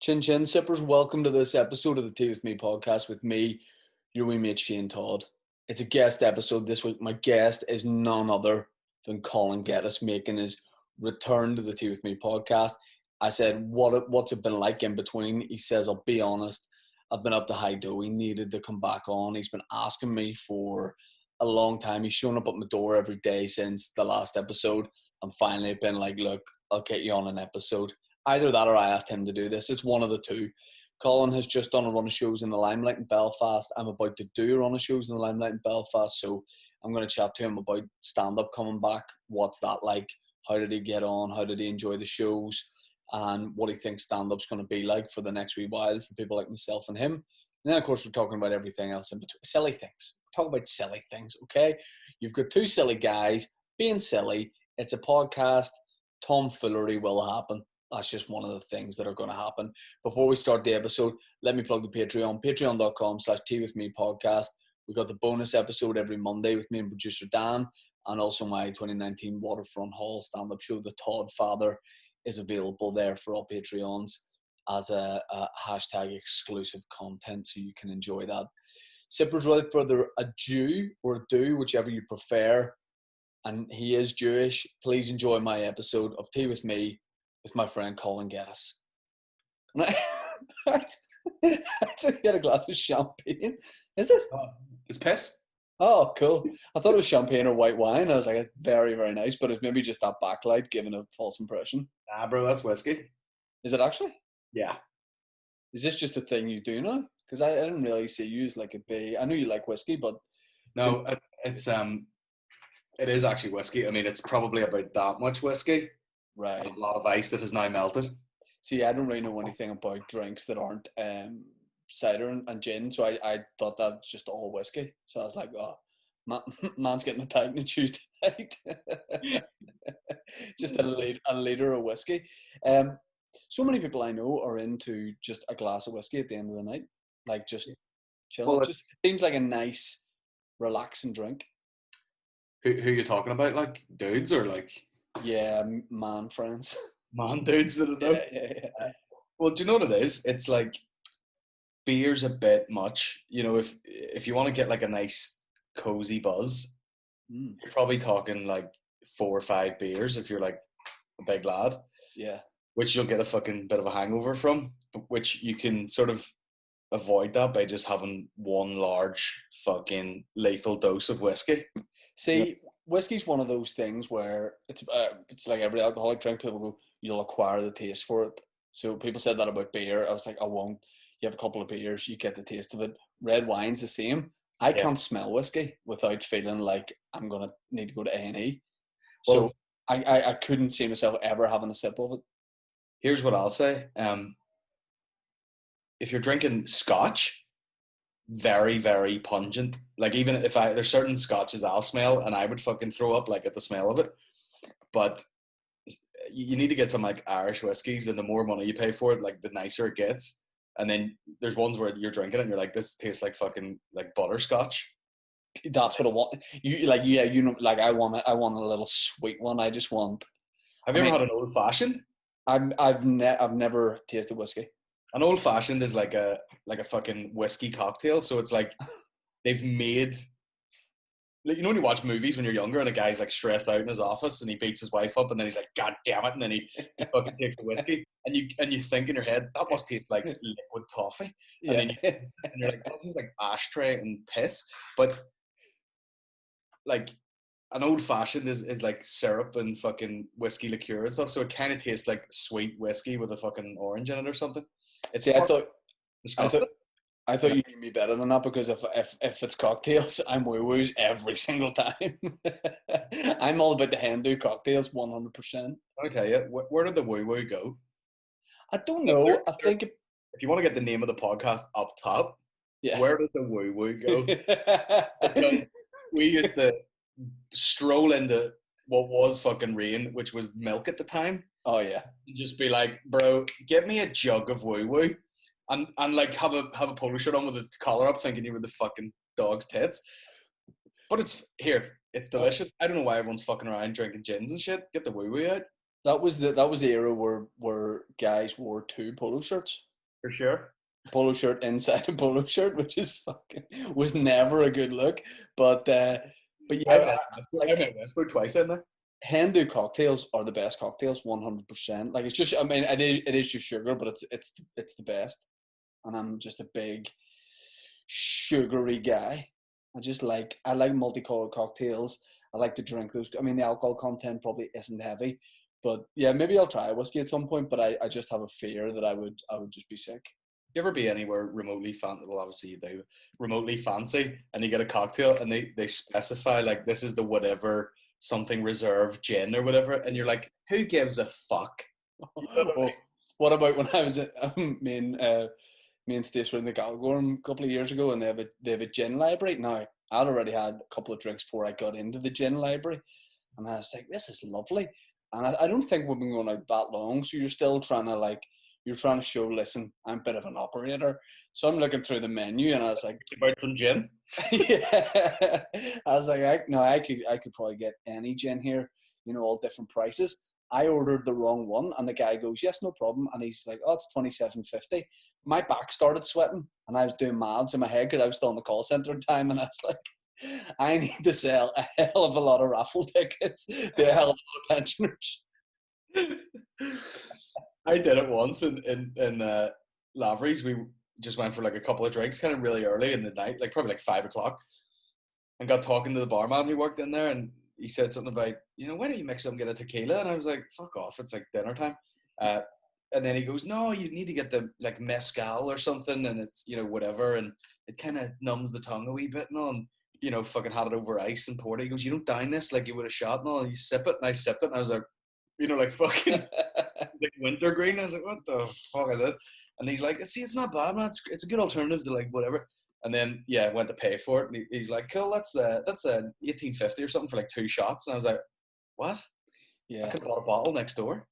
Chin Chin Sippers, welcome to this episode of the Tea With Me podcast with me, your wee mate Shane Todd. It's a guest episode this week. My guest is none other than Colin Geddis making his return to the Tea With Me podcast. I said, what's it been like in between? He says, I'll be honest, I've been up to high dough. He needed to come back on. He's been asking me for a long time. He's shown up at my door every day since the last episode. And finally been like, look, I'll get you on an episode. Either that or I asked him to do this. It's one of the two. Colin has just done a run of shows in the Limelight in Belfast. I'm about to do a run of shows in the Limelight in Belfast, so I'm going to chat to him about stand-up coming back. What's that like? How did he get on? How did he enjoy the shows? And what he thinks stand-up's going to be like for the next wee while for people like myself and him. And then, of course, we're talking about everything else in between. Silly things. Talk about silly things, okay? You've got two silly guys being silly. It's a podcast. Tomfoolery will happen. That's just one of the things that are going to happen. Before we start the episode, let me plug the Patreon, patreon.com/teawithmepodcast. We've got the bonus episode every Monday with me and producer Dan, and also my 2019 Waterfront Hall stand-up show, The Todd Father, is available there for all Patreons as a hashtag exclusive content, so you can enjoy that. Sippers, without further ado, or do, whichever you prefer, and he is Jewish, please enjoy my episode of Tea With Me with my friend Colin Geddis. And I thought he had a glass of champagne. Is it? It's piss. Oh, cool. I thought it was champagne or white wine. I was like, it's very, very nice, but it's maybe just that backlight giving a false impression. Nah, bro, that's whiskey. Is it actually? Yeah. Is this just a thing you do now? Because I didn't really see you as like a big... I knew you like whiskey, but... No, it is actually whiskey. I mean, it's probably about that much whiskey. Right. A lot of ice that has now melted. See, I don't really know anything about drinks that aren't cider and gin, so I thought that's just all whiskey. So I was like, oh, man's getting a tight on a Tuesday night. Just a liter of whiskey. So many people I know are into just a glass of whiskey at the end of the night, like just chill. Well, it just seems like a nice, relaxing drink. Who are you talking about? Like dudes or like... Yeah, man friends. Man dudes that I know? Yeah. Well, do you know what it is? It's like beer's a bit much. You know, if you want to get like a nice cozy buzz, you're probably talking like 4 or 5 beers if you're like a big lad. Yeah. Which you'll get a fucking bit of a hangover from, which you can sort of avoid that by just having one large fucking lethal dose of whiskey. See, whiskey's one of those things where it's like every alcoholic drink. People go, you'll acquire the taste for it. So people said that about beer. I was like, I won't. You have a couple of beers, you get the taste of it. Red wine's the same. I can't smell whiskey without feeling like I'm gonna need to go to A&E. So I couldn't see myself ever having a sip of it. Here's what I'll say. If you're drinking scotch, very, very pungent. Like even if there's certain scotches I'll smell and I would fucking throw up like at the smell of it. But you need to get some like Irish whiskies, and the more money you pay for it, like the nicer it gets. And then there's ones where you're drinking it and you're like, this tastes like fucking like butterscotch. That's what I want. You like, yeah, you know, like I want a little sweet one. I just want. Have you ever had an old fashioned? I've never tasted whiskey. An old fashioned is like a fucking whiskey cocktail. So it's like they've made, like, you know when you watch movies when you're younger and a guy's like stressed out in his office and he beats his wife up and then he's like, God damn it, and then he fucking takes the whiskey and you think in your head that must taste like liquid toffee, and then you're like, that tastes like ashtray and piss. But like an old fashioned is like syrup and fucking whiskey liqueur and stuff, so it kind of tastes like sweet whiskey with a fucking orange in it or something. It's disgusting. I thought you knew me better than that, because if it's cocktails, I'm woo-woos every single time. I'm all about the Hindu cocktails, 100%. I'll tell you, where did the woo-woo go? I don't know. I think if you want to get the name of the podcast up top, where did the woo-woo go? Because we used to stroll into what was fucking rain, which was milk at the time. Oh yeah. And just be like, bro, get me a jug of woo-woo. And like have a polo shirt on with the collar up, thinking you were the fucking dog's tits. But it's delicious. I don't know why everyone's fucking around drinking gins and shit. Get the woo-woo out. That was the era where guys wore 2 polo shirts. For sure. Polo shirt inside a polo shirt, which was never a good look. But yeah, I met Westbrook twice in there. Hindu cocktails are the best cocktails, 100%. Like, it's just, I mean, it is just sugar, but it's the best. And I'm just a big sugary guy. I like multicolored cocktails. I like to drink those. I mean, the alcohol content probably isn't heavy, but yeah, maybe I'll try whiskey at some point. But I just have a fear that I would just be sick. You ever be anywhere remotely fancy? Well, obviously you do. Remotely fancy, and you get a cocktail, and they specify like this is the whatever something reserve gin or whatever, and you're like, who gives a fuck? You know what I Well, mean? what about when I was at me and Stacey were in the Galgorm a couple of years ago, and they have a gin library. Now, I'd already had a couple of drinks before I got into the gin library, and I was like, this is lovely. And I don't think we've been going out that long, so you're still trying to you're trying to show, listen, I'm a bit of an operator. So I'm looking through the menu, and I was like, About some gin. yeah. I was like, I could probably get any gin here, all different prices. I ordered the wrong one, and the guy goes, yes, no problem. And he's like, oh, it's $27.50. My back started sweating, and I was doing maths in my head because I was still in the call center at the time, and I was like, I need to sell a hell of a lot of raffle tickets to a hell of a lot of pensioners. I did it once in Lavery's. We just went for like a couple of drinks, kind of really early in the night, like probably like 5 o'clock, and got talking to the barman who worked in there, and he said something about, why don't you mix up and get a tequila? And I was like, fuck off, it's like dinner time. And then he goes, no, you need to get the like mezcal or something, and it's whatever, and it kind of numbs the tongue a wee bit, and fucking had it over ice and poured it. He goes, you don't dine this like you would a shot, and you sip it, and I sipped it, and I was like, like fucking like wintergreen. I was like, what the fuck is it? And he's like, it's not bad, man. It's a good alternative to like whatever. And then went to pay for it, and he's like, cool, that's $18.50 or something for like 2 shots. And I was like, what? Yeah. I could have bought a bottle next door.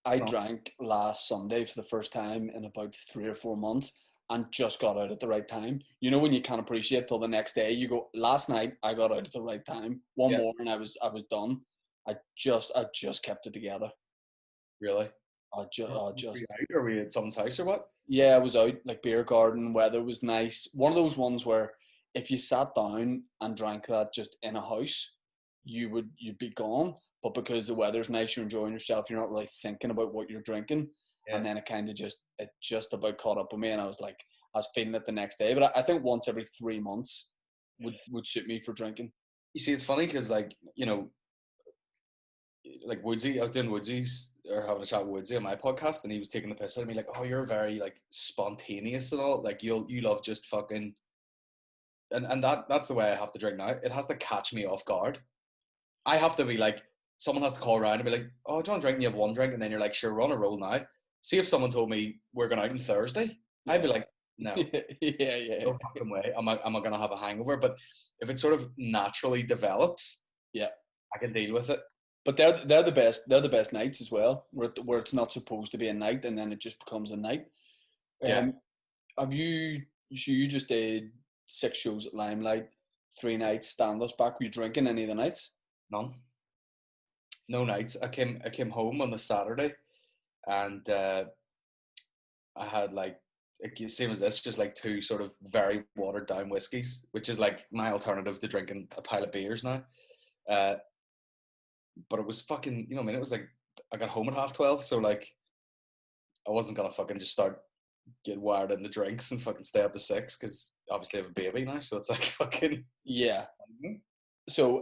I drank last Sunday for the first time in about 3 or 4 months, and just got out at the right time. When you can't appreciate till the next day, you go, last night I got out at the right time. One more and I was done. I just kept it together. Really? I just. Are we at someone's house or what? Yeah, I was out, like beer garden, weather was nice. One of those ones where if you sat down and drank that just in a house, you'd be gone. But because the weather's nice, you're enjoying yourself, you're not really thinking about what you're drinking. Yeah. And then it just about caught up with me, and I was feeling it the next day. But I think once every 3 months would suit me for drinking. You see, it's funny because like Woodsy, I was doing Woodsy's or having a chat with Woodsy on my podcast, and he was taking the piss out of me like, oh, you're very like spontaneous and all, like you love just fucking, and that's the way I have to drink now. It has to catch me off guard. I have to be like, someone has to call around and be like, oh, do you want to drink? And you have one drink, and then you're like, sure, we're on a roll now. See, if someone told me we're going out on Thursday, I'd be like, no, no fucking way. Am I gonna have a hangover? But if it sort of naturally develops, yeah, I can deal with it. But they're the best. They're the best nights as well, where it's not supposed to be a night and then it just becomes a night. Yeah. You just did 6 shows at Limelight, 3 nights stand-ups back. Were you drinking any of the nights? None. No nights. I came home on the Saturday, and I had like same as this, just like 2 sort of very watered down whiskeys, which is like my alternative to drinking a pile of beers now. But it was fucking, it was like, I got home at 12:30, so like, I wasn't gonna fucking just start get wired in the drinks and fucking stay up to 6, because obviously I have a baby now, so it's like fucking. Yeah. So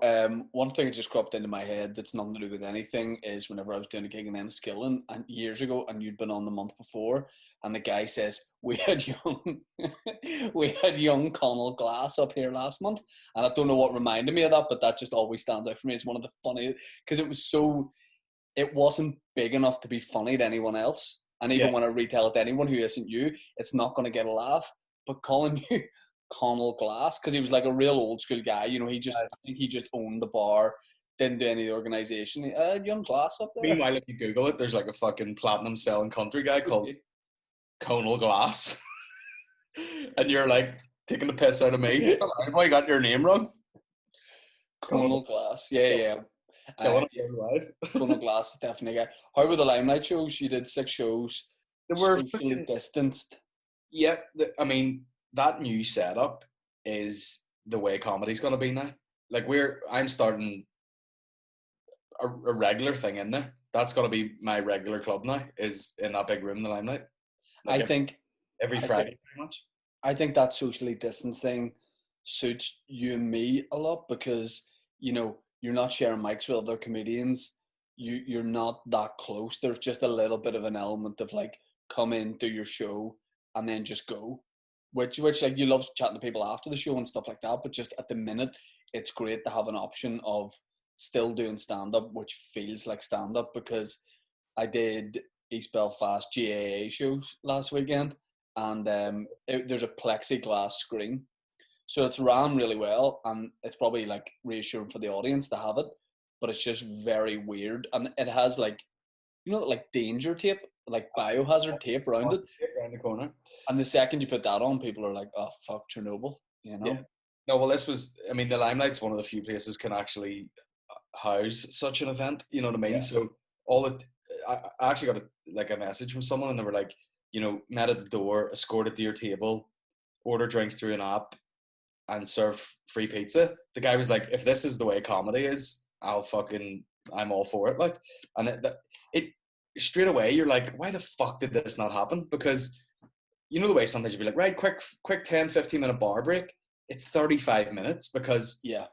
one thing that just cropped into my head that's nothing to do with anything is whenever I was doing a gig in Enniskillen and years ago, and you'd been on the month before, and the guy says, we had young Connell Glass up here last month, and I don't know what reminded me of that, but that just always stands out for me. It's one of the funny, because it wasn't big enough to be funny to anyone else, and even when I retell it to anyone who isn't you, it's not going to get a laugh. But calling you Connell Glass, because he was like a real old school guy, I think he just owned the bar, didn't do any of the organisation. Young Glass up there. Meanwhile, if you Google it, there's like a fucking platinum selling country guy called Connell Glass, and you're like taking the piss out of me. Have I got your name wrong? Connell Glass, yeah. Connell Glass is definitely a guy. How were the Limelight shows? You did 6 shows. They were socially distanced. Yeah, I mean, that new setup is the way comedy's going to be now. Like I'm starting a regular thing in there. That's going to be my regular club now. Is in that big room, in the Limelight. I Like think, every I think, Friday, pretty much. I think that socially distant thing suits you and me a lot because you're not sharing mics with other comedians. You're not that close. There's just a little bit of an element of like come in, do your show, and then just go. Which like you love chatting to people after the show and stuff like that, but just at the minute, it's great to have an option of still doing stand up, which feels like stand up because I did East Belfast GAA shows last weekend, and there's a plexiglass screen, so it's ran really well, and it's probably like reassuring for the audience to have it, but it's just very weird, and it has like like danger tape, like biohazard tape around it, Around the corner. and the second you put that on, people are like, "Oh fuck, Chernobyl," you Yeah. know? No, well, this was. I mean, the Limelight's one of the few places can actually house such an event. You know what I mean? Yeah, So all it. I actually got a message from someone, and they were like, met at the door, escorted to your table, order drinks through an app, and serve free pizza. The guy was like, if this is the way comedy is, I'm all for it. Like, and it straight away, you're like, why the fuck did this not happen? Because you know the way sometimes you'd be like, right, quick 10, 15-minute bar break. It's 35 minutes because yeah,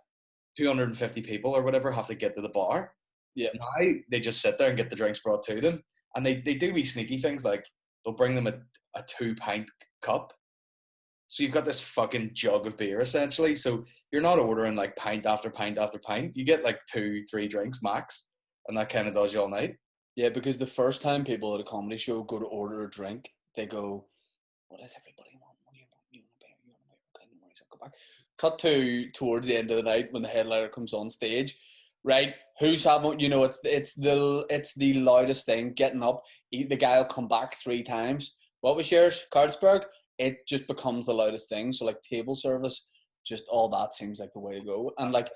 250 people or whatever have to get to the bar. yeah, Now they just sit there and get the drinks brought to them. And they do wee sneaky things like they'll bring them a 2-pint cup. So you've got this fucking jug of beer essentially. So you're not ordering like pint after pint after pint. You get like 2-3 drinks max. And that kind of does you all night. yeah. Because the first time people at a comedy show go to order a drink, they go, "What does everybody want? What do you want? You want a beer? You want a beer? Okay, no worries, I'll go back." Cut to towards the end of the night when the headliner comes on stage. Right, who's having? It's the loudest thing. Getting up, the guy will come back 3 times. What was yours, Carlsberg? It just becomes the loudest thing. So like table service, just all that seems like the way to go. And like,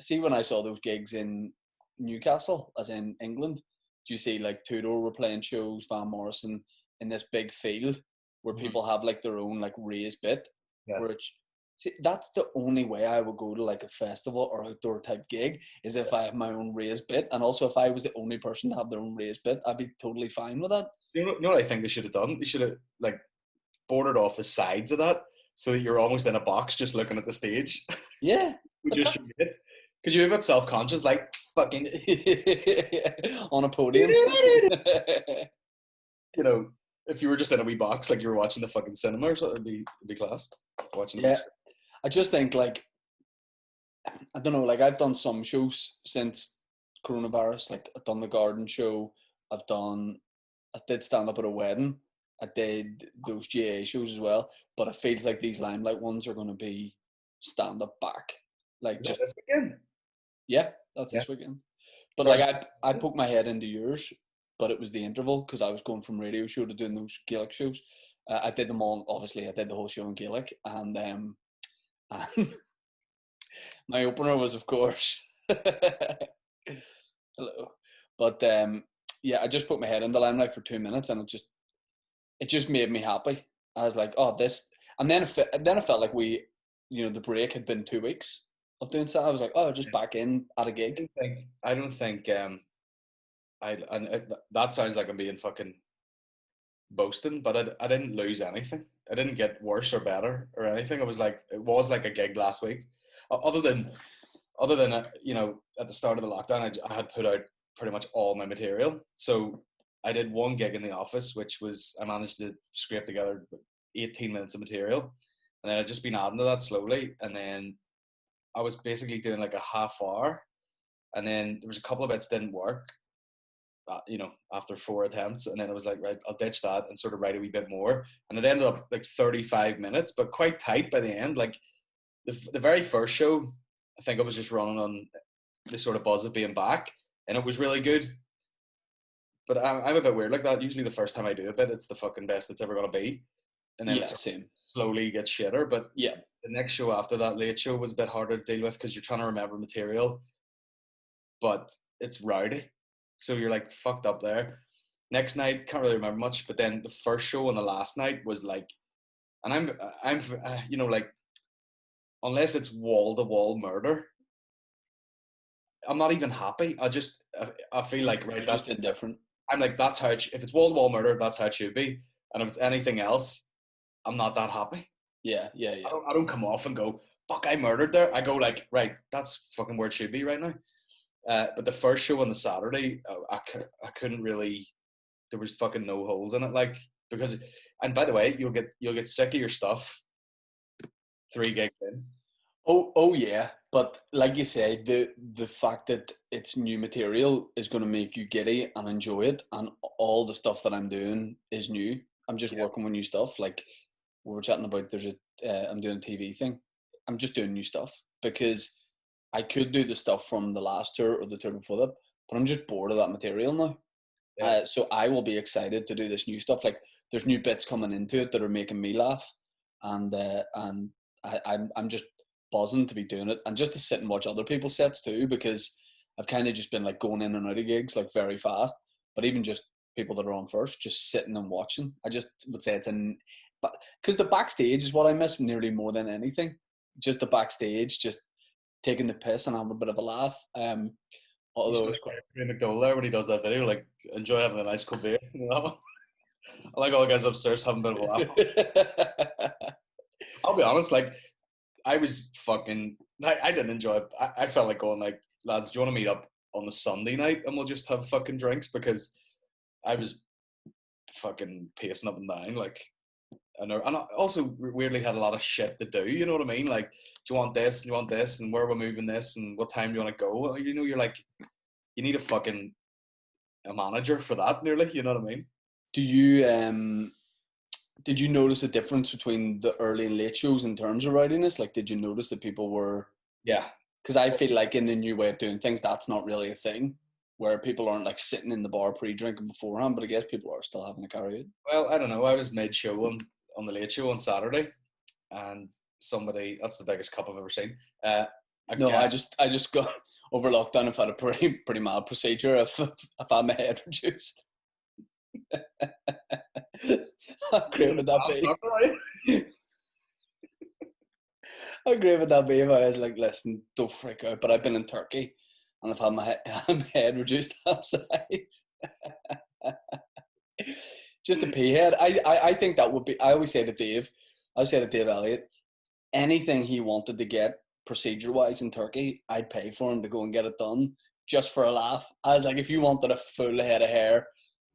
see when I saw those gigs in Newcastle, as in England, do you see like Tudor were playing shows, Van Morrison in this big field where Mm-hmm. people have like their own like raised bit, Yeah. where it's see, that's the only way I would go to like a festival or outdoor type gig is if I have my own raised bit, and also if I was the only person to have their own raised bit, I'd be totally fine with that. You know what I think they should have done? They should have like bordered off the sides of that so that you're almost in a box just looking at the stage. Yeah, With but just your bit. Because you're a bit self-conscious, like fucking on a podium. if you were just in a wee box like you were watching the fucking cinema or something, it'd be class. Watching Yeah, it. I just think like I don't know, like I've done some shows since coronavirus. Like I've done the garden show. I did stand up at a wedding. I did those GA shows as well. But it feels like these Limelight ones are going to be stand up back. Like Is that just this weekend? yeah, that's Yeah. this weekend. But like Garden. I poked my head into yours, but it was the interval because I was going from radio show to doing those Gaelic shows. I did them all. Obviously, I did the whole show in Gaelic, and and my opener was, of course, hello. But yeah, I just put my head in the limelight for 2 minutes, and it just made me happy. I was like, oh, this, and then it felt like the break had been 2 weeks of doing so. I was like, oh, just back in at a gig. I don't think that sounds like I'm being fucking boasting, but I didn't lose anything. I didn't get worse or better or anything. It was like a gig last week. Other than at the start of the lockdown, I had put out pretty much all my material. So I did one gig in the office, which was I managed to scrape together 18 minutes of material, and then I'd just been adding to that slowly, and then I was basically doing like a half hour, and then there was a couple of bits didn't work, after 4 attempts, and then I was like, right, I'll ditch that and sort of write a wee bit more, and it ended up like 35 minutes, but quite tight by the end. Like the very first show, I think I was just running on the sort of buzz of being back, and it was really good. But I'm a bit weird like that. Usually the first time I do a bit, it's the fucking best it's ever going to be. And then Yeah, it sort of same. slowly gets shitter. But Yeah, the next show after that, late show, was a bit harder to deal with because you're trying to remember material, but it's rowdy. So you're like fucked up there. Next night, can't really remember much. But then the first show and the last night was like and I'm like, unless it's wall to wall murder, I'm not even happy. I feel like, right, You're just indifferent. I'm like, that's how if it's wall to wall murder, that's how it should be. And if it's anything else, I'm not that happy. Yeah. I don't come off and go, fuck, I murdered there. I go like, right, that's fucking where it should be right now. But the first show on the Saturday, I couldn't really. There was fucking no holes in it, like, because. And by the way, you'll get sick of your stuff 3 gigs in. Oh yeah, but like you say, the fact that it's new material is going to make you giddy and enjoy it, and all the stuff that I'm doing is new. I'm just Yeah, working with new stuff. Like we were chatting about, I'm doing a TV thing. I'm just doing new stuff because I could do the stuff from the last tour or the tour before that, but I'm just bored of that material now. yeah, So I will be excited to do this new stuff. Like there's new bits coming into it that are making me laugh, and I'm just buzzing to be doing it and just to sit and watch other people's sets too, because I've kind of just been like going in and out of gigs like very fast. But even just people that are on first, just sitting and watching, I just would say but because the backstage is what I miss nearly more than anything. Just the backstage, just taking the piss and having a bit of a laugh. you Although sound it's like Ray McDowell there when he does that video, like, enjoy having a nice cold beer. You know? I like all the guys upstairs having a bit of a laugh. quite. I'll be honest, like, I was fucking. I didn't enjoy it. I felt like going like, lads, do you want to meet up on the Sunday night and we'll just have fucking drinks, because I was fucking pacing up and down, like, and I also weirdly had a lot of shit to do. You know what I mean? Like, do you want this? And you want this? And where we're moving this? And what time do you want to go? You know, you're like, you need a manager for that, nearly. You know what I mean? Do you did you notice a difference between the early and late shows in terms of rowdiness? Like, did you notice that people were? Yeah. Because I feel like in the new way of doing things, that's not really a thing, where people aren't like sitting in the bar pre-drinking beforehand. But I guess people are still having to carry it. Well, I don't know. I was mid-show on the late show on Saturday, and that's the biggest cup I've ever seen. A No, guy. I just got over lockdown. I've had a pretty mild procedure. I've had my head reduced. How great would that be? How great would that be if I was like, listen, don't freak out, but I've been in Turkey and I've had my head reduced half size. Just a pea head. I think that would be, I always say to Dave Elliott, anything he wanted to get procedure wise in Turkey, I'd pay for him to go and get it done just for a laugh. I was like, if you wanted a full head of hair,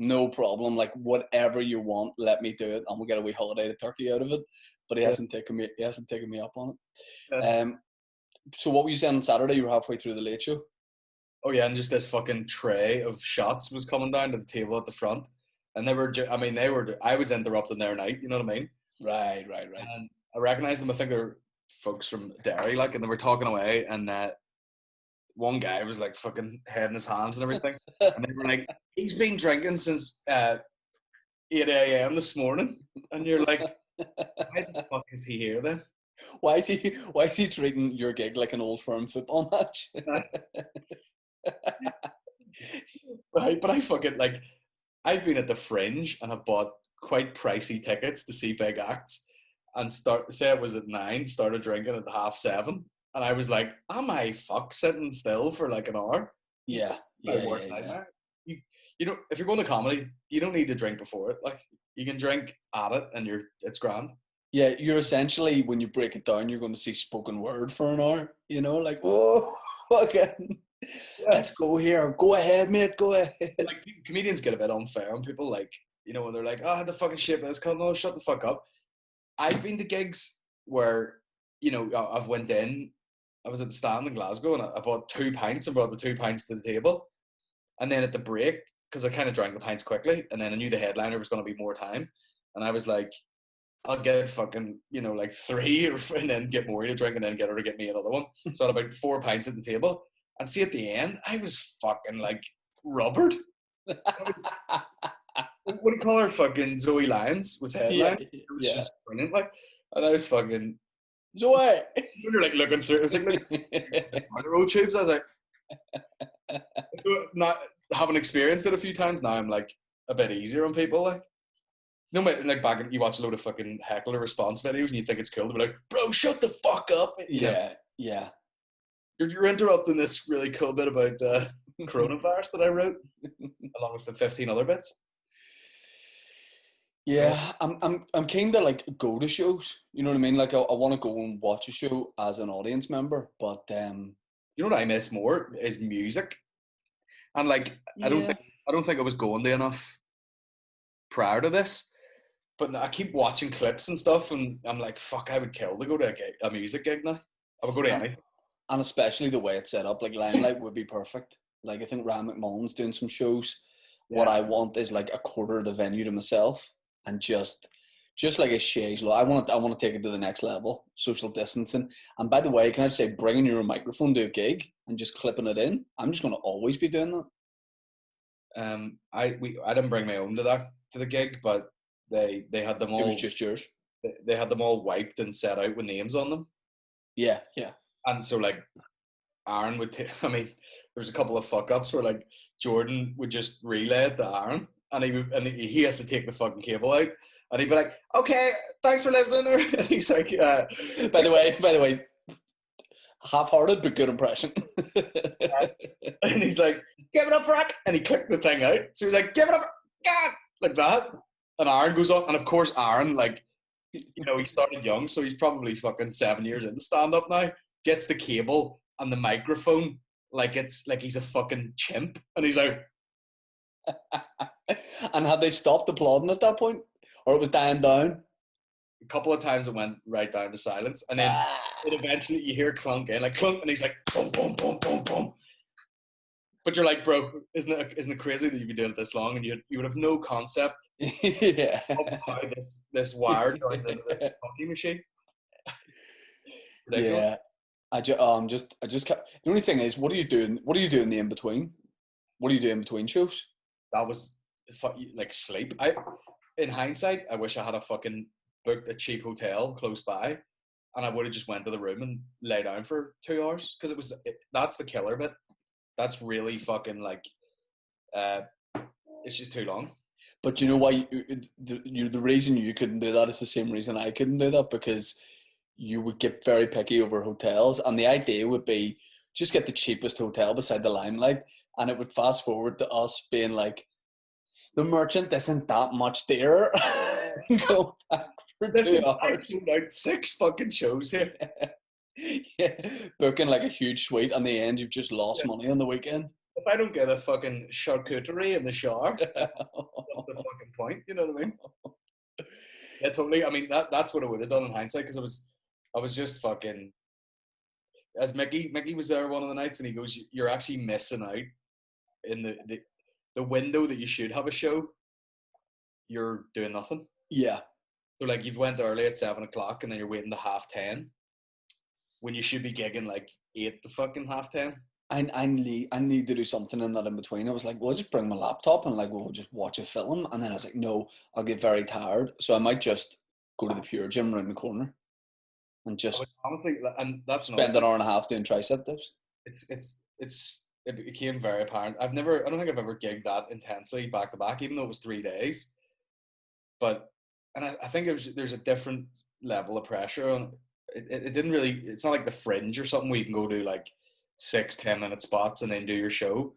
no problem. Like whatever you want, let me do it, and we'll get a wee holiday to Turkey out of it. But he Yeah. hasn't taken me up on it. Yeah. So what were you saying on Saturday? You were halfway through the late show. Oh yeah, and just this fucking tray of shots was coming down to the table at the front, and they were. I mean, they were. I was interrupting their night. You know what I mean? Right. And I recognized them. I think they're folks from Derry, like, and they were talking away, and one guy was like fucking head in his hands and everything, and they were like, "He's been drinking since 8 a.m. this morning," and you're like, "Why the fuck is he here then?" Why is he treating your gig like an old firm football match? Right, but I fucking like. I've been at the Fringe and have bought quite pricey tickets to see big acts, and say it was at 9, started drinking at 7:30, and I was like, "Am I sitting still for like an hour?" Yeah. My worst nightmare. You know, if you're going to comedy, you don't need to drink before it. Like, you can drink at it, and it's grand. Yeah, you're essentially, when you break it down, you're going to see spoken word for an hour. You know, like, whoa, fucking, Yeah. let's go here. Go ahead, mate. Go ahead. Like, comedians get a bit unfair on people, like, you know, when they're like, "Oh, the fucking shit, man, it's called no, shut the fuck up." I've been to gigs where, you know, I've went in. I was at the stand in Glasgow, and I bought 2 pints and brought the 2 pints to the table. And then at the break, because I kind of drank the pints quickly, and then I knew the headliner was going to be more time, and I was like, "I'll get fucking, you know, like 3, and then get Maury to drink, and then get her to get me another one." So I had about 4 pints at the table, and see, at the end, I was fucking like rubbered. What do you call her? Fucking Zoe Lyons was Yeah, headline. It was yeah. just brilliant, like, and I was fucking. Zoe. You're like looking through. It was like looking through the road tubes. I was like, so not having experienced it a few times now, I'm like a bit easier on people, like. No, but like back in, you watch a load of fucking heckler response videos and you think it's cool to be like, bro, shut the fuck up. You know, Yeah. you're interrupting this really cool bit about coronavirus that I wrote, along with the 15 other bits. Yeah, I'm keen to like go to shows. You know what I mean? Like I want to go and watch a show as an audience member, but You know what I miss more is music, and like yeah, I don't think I was going to enough prior to this, but I keep watching clips and stuff, and I'm like, fuck, I would kill to go to a music gig now. I would go to and, any. and especially the way it's set up, like Limelight would be perfect. Like I think Ryan McMullen's doing some shows. What Yeah. I want is like a quarter of the venue to myself, and just like a shades. I want to take it to the next level, social distancing. And by the way, can I just say, bringing your microphone to a gig and just clipping it in? I'm just going to always be doing that. I didn't bring my own to the gig, but they had them It was all just yours. they had them all wiped and set out with names on them, Yeah, yeah. and so like Aaron would take. I mean, there was a couple of fuck ups where like Jordan would just relay it to Aaron, and he has to take the fucking cable out, and he'd be like, "Okay, thanks for listening." And he's like, By the way, half-hearted but good impression. and he's like, "Give it up, Rack," and he clicked the thing out. So he's like, "Give it up, God," like that. And Aaron goes on, and of course Aaron, like, you know, he started young, so he's probably fucking 7 years into stand up now. Gets the cable and the microphone like it's like he's a fucking chimp, and he's like, And had they stopped applauding at that point, or it was dying down? a couple of times it went right down to silence, and then it eventually you hear clunk in, like clunk, and he's like boom, boom, boom, boom, boom. But you're like, bro, isn't it crazy that you've been doing it this long, and you would have no concept Yeah. of how this wire joins into this hockey machine. Ridiculous. Yeah. I just kept. The only thing is, what are you doing? What do you do in the in between? What do you do in between shows? That was like sleep. In hindsight, I wish I had a fucking booked a cheap hotel close by, and I would have just went to the room and lay down for 2 hours, because that's the killer bit. That's really fucking like, it's just too long. But you know why? The reason you couldn't do that is the same reason I couldn't do that, because you would get very picky over hotels, and the idea would be just get the cheapest hotel beside the Limelight, and it would fast forward to us being like, the Merchant isn't that much dearer. Go back for Listen, 2 hours. I sold out 6 fucking shows here. Yeah, booking like a huge suite, and the end you've just lost money on the weekend. If I don't get a fucking charcuterie in the shower, what's the fucking point? You know what I mean? Yeah, totally. I mean, that's what I would have done in hindsight, because I was just fucking, as Mickey was there one of the nights, and he goes, "You're actually missing out in the window that you should have a show. You're doing nothing." Yeah. So like you've went early at 7 o'clock, and then you're waiting to 10:30, when you should be gigging like 8 to fucking 10:30. I need to do something in that in between. I was like, well, I'll just bring my laptop and like we'll just watch a film. And then I was like, no, I'll get very tired. So I might just go to the Pure Gym around the corner and just Honestly, and that's spend an hour and a half doing tricep dips. It became very apparent. I don't think I've ever gigged that intensely back to back, even though it was 3 days. But I think there's a different level of pressure on it. It didn't really. It's not like the Fringe or something where you can go to like 6-10 minute spots and then do your show.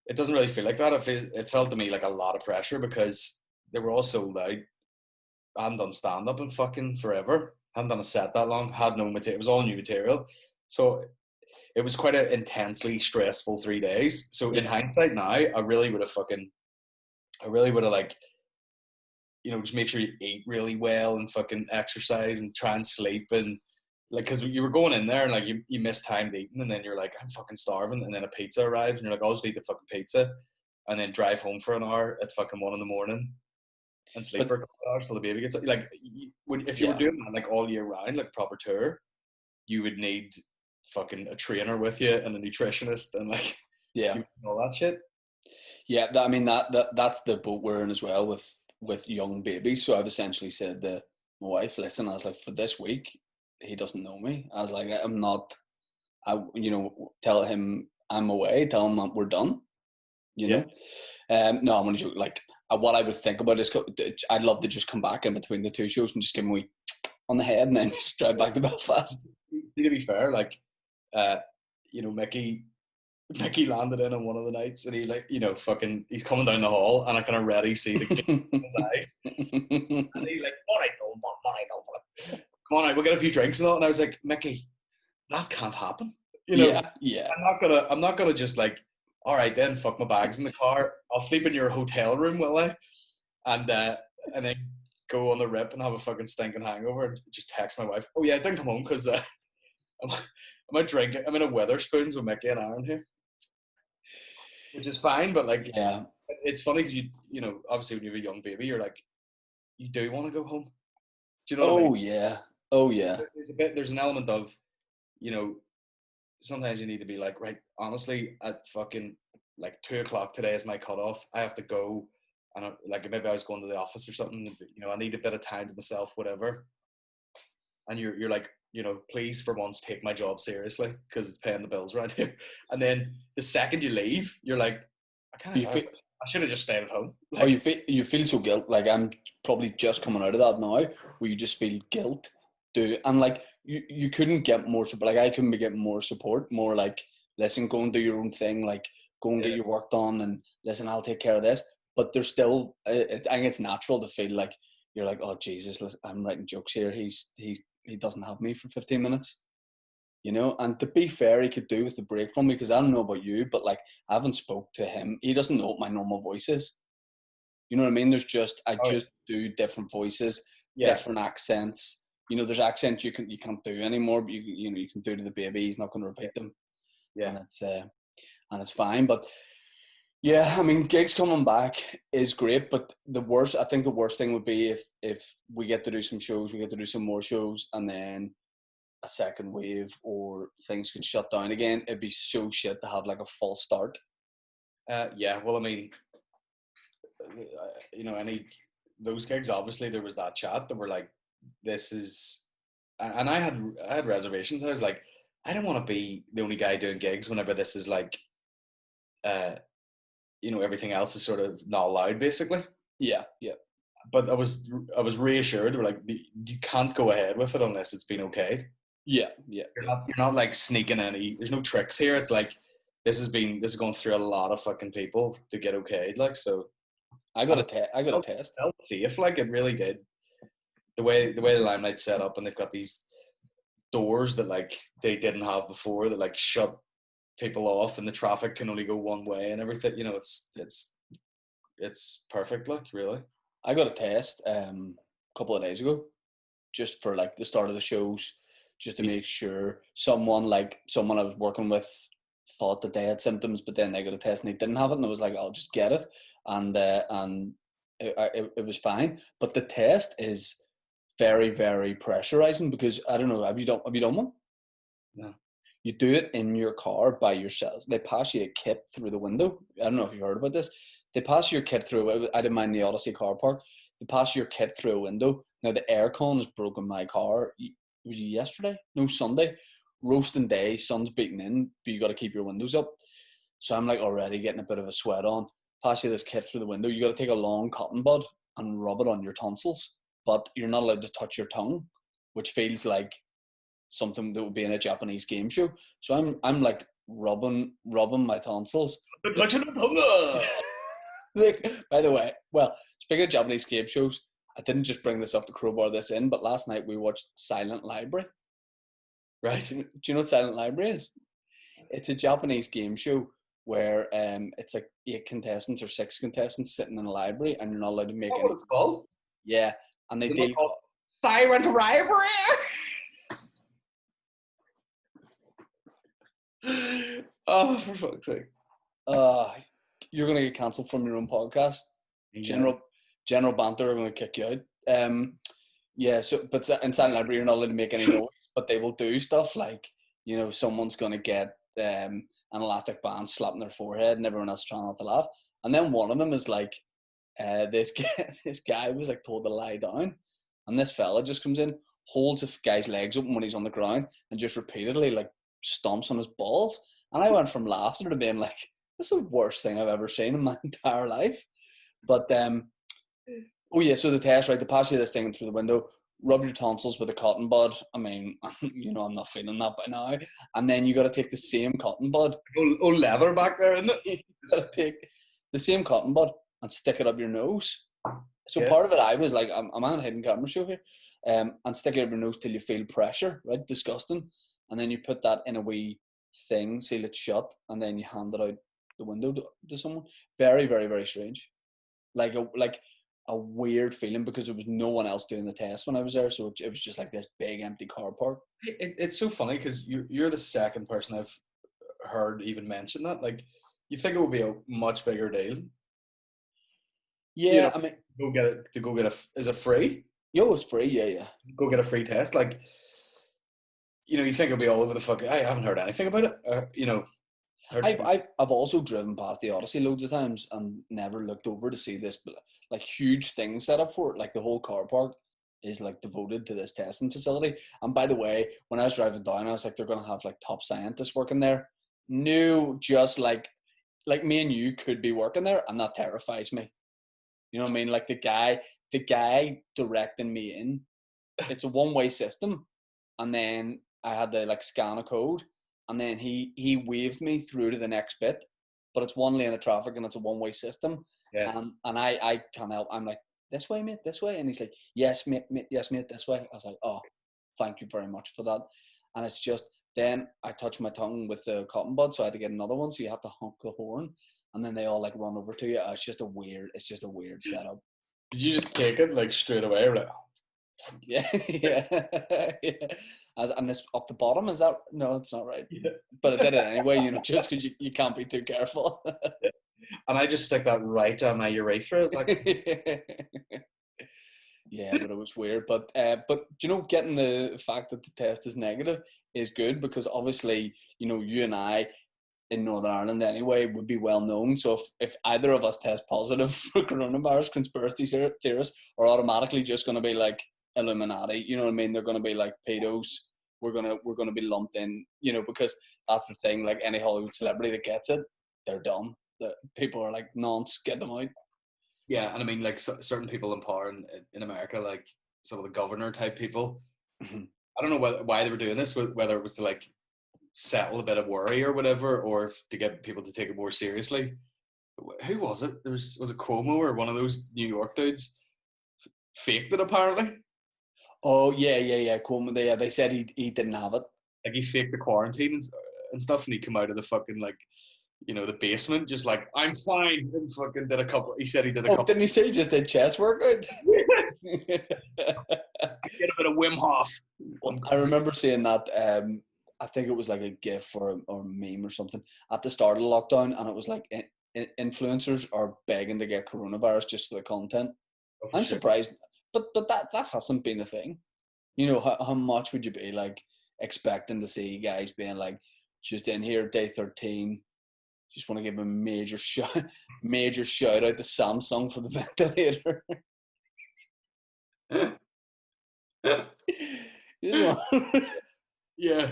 It doesn't really feel like that. It felt to me like a lot of pressure, because they were all sold out. I hadn't done stand up in fucking forever. I hadn't done a set that long. Had no material. It was all new material. So it was quite an intensely stressful 3 days. So in hindsight now, I really would have like, you know, just make sure you eat really well and fucking exercise and try and sleep, and like, because you were going in there and like you missed time to eating, and then you're like, I'm fucking starving, and then a pizza arrives and you're like, I'll just eat the fucking pizza, and then drive home for an hour at fucking 1 a.m. and sleep for a couple of hours till the baby gets up. Like, if you were doing that like all year round, like proper tour, you would need fucking a trainer with you and a nutritionist and like all that shit. Yeah, I mean that's the boat we're in as well with young babies. So I've essentially said to my wife, listen, I was like, for this week, he doesn't know me. I was like, I'm not. Tell him I'm away. Tell him we're done. You know. No, I'm only joking. Like what I would think about is I'd love to just come back in between the two shows and just give him a wee on the head and then just drive back to Belfast. To be fair, like, you know, Mickey landed in on one of the nights, and he, like, you know, fucking, he's coming down the hall, and I can already see the gleam in his eyes, and he's like, "All right, come on out, we'll get a few drinks and all." And I was like, "Mickey, that can't happen. You know, yeah. I'm not gonna just like, all right then, fuck my bags in the car. I'll sleep in your hotel room, will I? And then go on the rip and have a fucking stinking hangover and just text my wife, "Oh yeah, I didn't come home because I'm out drinking. I'm in a Weatherspoons with Mickey and Aaron here," which is fine. But like, Yeah. it's funny because you know, obviously when you have a young baby, you're like, you do want to go home. Do you know what I mean? Yeah. Oh yeah. There's an element of, you know, sometimes you need to be like, right, honestly, at fucking like 2:00 today is my cutoff. I have to go, and like maybe I was going to the office or something. You know, I need a bit of time to myself, whatever. And you're like, you know, please for once take my job seriously because it's paying the bills right here. And then the second you leave, you're like, I should have just stayed at home. Like, you feel so guilt. Like I'm probably just coming out of that now, where you just feel guilt. And like you couldn't get more support. Like I couldn't be getting more support. More like, listen, go and do your own thing. Like go and get your work done. And listen, I'll take care of this. But there's still, I think it's natural to feel like you're like, oh Jesus, I'm writing jokes here. He doesn't have me for 15 minutes. You know, and to be fair, he could do with the break from me because I don't know about you, but like I haven't spoke to him. He doesn't know what my normal voice is. You know what I mean? There's just I just do different voices, different accents. You know, there's accents you can't do anymore, but you can do to the baby. He's not going to repeat them. Yeah, and it's fine. But yeah, I mean, gigs coming back is great, but I think the worst thing would be if we get to do some shows, we get to do some more shows, and then a second wave or things could shut down again. It'd be so shit to have like a false start. yeah. Well, I mean, you know, those gigs, obviously there was that chat that were like, this is, and I had reservations. I was like, I don't want to be the only guy doing gigs whenever this is like, you know, everything else is sort of not allowed, basically. Yeah. But I was reassured. They were like, you can't go ahead with it unless it's been okayed. Yeah. You're not like sneaking any. There's no tricks here. It's like this is going through a lot of fucking people to get okayed. Like, so I got a test. Felt safe. Like, it really did. The way the Limelight's set up, and they've got these doors that like they didn't have before that like shut people off, and the traffic can only go one way and everything. You know, it's perfect. Like, really. I got a test a couple of days ago, just for like the start of the shows, just to make sure someone I was working with thought that they had symptoms, but then they got a test and they didn't have it, and I was like, I'll just get it, and it was fine. But the test is very, very pressurizing because I don't know. Have you done one? No. You do it in your car by yourself. They pass you a kit through the window. I don't know if you've heard about this. They pass your kit through. I didn't mind the Odyssey car park. They pass your kit through a window. Now the aircon has broken my car. Was it yesterday? No, Sunday. Roasting day, sun's beating in, but you got to keep your windows up. So I'm like already getting a bit of a sweat on. Pass you this kit through the window. You got to take a long cotton bud and rub it on your tonsils, but you're not allowed to touch your tongue, which feels like something that would be in a Japanese game show. So I'm like rubbing my tonsils. Like, by the way, well, speaking of Japanese game shows, I didn't just bring this up to crowbar this in, but last night we watched Silent Library. Right. Do you know what Silent Library is? It's a Japanese game show where it's like 8 contestants or 6 contestants sitting in a library, and you're not allowed to make what it's called? Yeah, and they deal called Silent Library. Oh, for fuck's sake! You're gonna get cancelled from your own podcast. Yeah. General banter are gonna kick you out. Yeah. So, but in Silent Library, you're not allowed to make any noise, but they will do stuff like, you know, someone's gonna get an elastic band slapped in their forehead, and everyone else trying not to laugh. And then one of them is like, this guy was like told to lie down, and this fella just comes in, holds a guy's legs open when he's on the ground, and just repeatedly like stomps on his balls. And I went from laughter to being like, this is the worst thing I've ever seen in my entire life. But oh yeah, so the test, right? They pass you this thing through the window. Rub your tonsils with a cotton bud. I mean, I'm not feeling that by now. And then you got to take the same cotton bud. Old leather back there, isn't it? You got to take the same cotton bud and stick it up your nose. So Yeah. part of it, I was like, I'm on a hidden camera show here, and stick it up your nose till you feel pressure, right? Disgusting. And then you put that in a wee thing, seal it shut, and then you hand it out the window to someone. Very, very, very strange. Like a weird feeling because there was no one else doing the test when I was there, so it was just like this big empty car park. It's so funny because you're the second person I've heard even mention that. Like, you think it would be a much bigger deal? Yeah, You know, I mean, go get a is it free? it's free. Yeah. Go get a free test. Like, you think it'll be all over the fucking. I haven't heard anything about it. I've also driven past the Odyssey loads of times and never looked over to see this, but like huge things set up for it. Like the whole car park is like devoted to this testing facility. And by the way, when I was driving down, I was like, they're gonna have like top scientists working there. No, just like me and you could be working there, and that terrifies me. You know what I mean? Like the guy directing me in. It's a one-way system, and then I had to like scan a code. And then he waved me through to the next bit, but it's one lane of traffic and it's a one-way system. Yeah. And I can't help. I'm like, this way, mate, this way. And he's like, yes, mate, yes, mate, this way. I was like, oh, thank you very much for that. And it's just, then I touched my tongue with the cotton bud, so I had to get another one. So you have to honk the horn, and then they all like run over to you. It's just a weird setup. Did you just take it like straight away? Or like, Yeah. And this up the bottom, is that? No, it's not right. Yeah. But I did it anyway, just because you can't be too careful. And I just stick that right down my urethra. It's like, yeah, but it was weird. But getting the fact that the test is negative is good, because obviously, you and I in Northern Ireland anyway would be well known. So if either of us test positive for coronavirus, conspiracy theorists are automatically just going to be like Illuminati. You know what I mean? They're going to be like pedos. We're gonna be lumped in. Because that's the thing. Like any Hollywood celebrity that gets it, they're done. The people are like, nonce, get them out. yeah, and I mean, like certain people in power in America, like some of the governor type people. Mm-hmm. I don't know why they were doing this, whether it was to like settle a bit of worry or whatever, or to get people to take it more seriously. Who was it? Was it Cuomo or one of those New York dudes? Faked it apparently. Oh yeah. Cuomo. They said he didn't have it. Like he faked the quarantine and stuff, and he come out of the fucking like, the basement, just like, I'm fine, and fucking did a couple. He said he did a couple. Didn't he say he just did chest workout? Get a bit of Wim Hof. I remember seeing that. I think it was like a GIF or meme or something at the start of the lockdown, and it was like influencers are begging to get coronavirus just for the content. I'm surprised, but that hasn't been a thing. How much would you be like expecting to see guys being like, just in here day 13, just want to give a major shout out to Samsung for the ventilator. Yeah.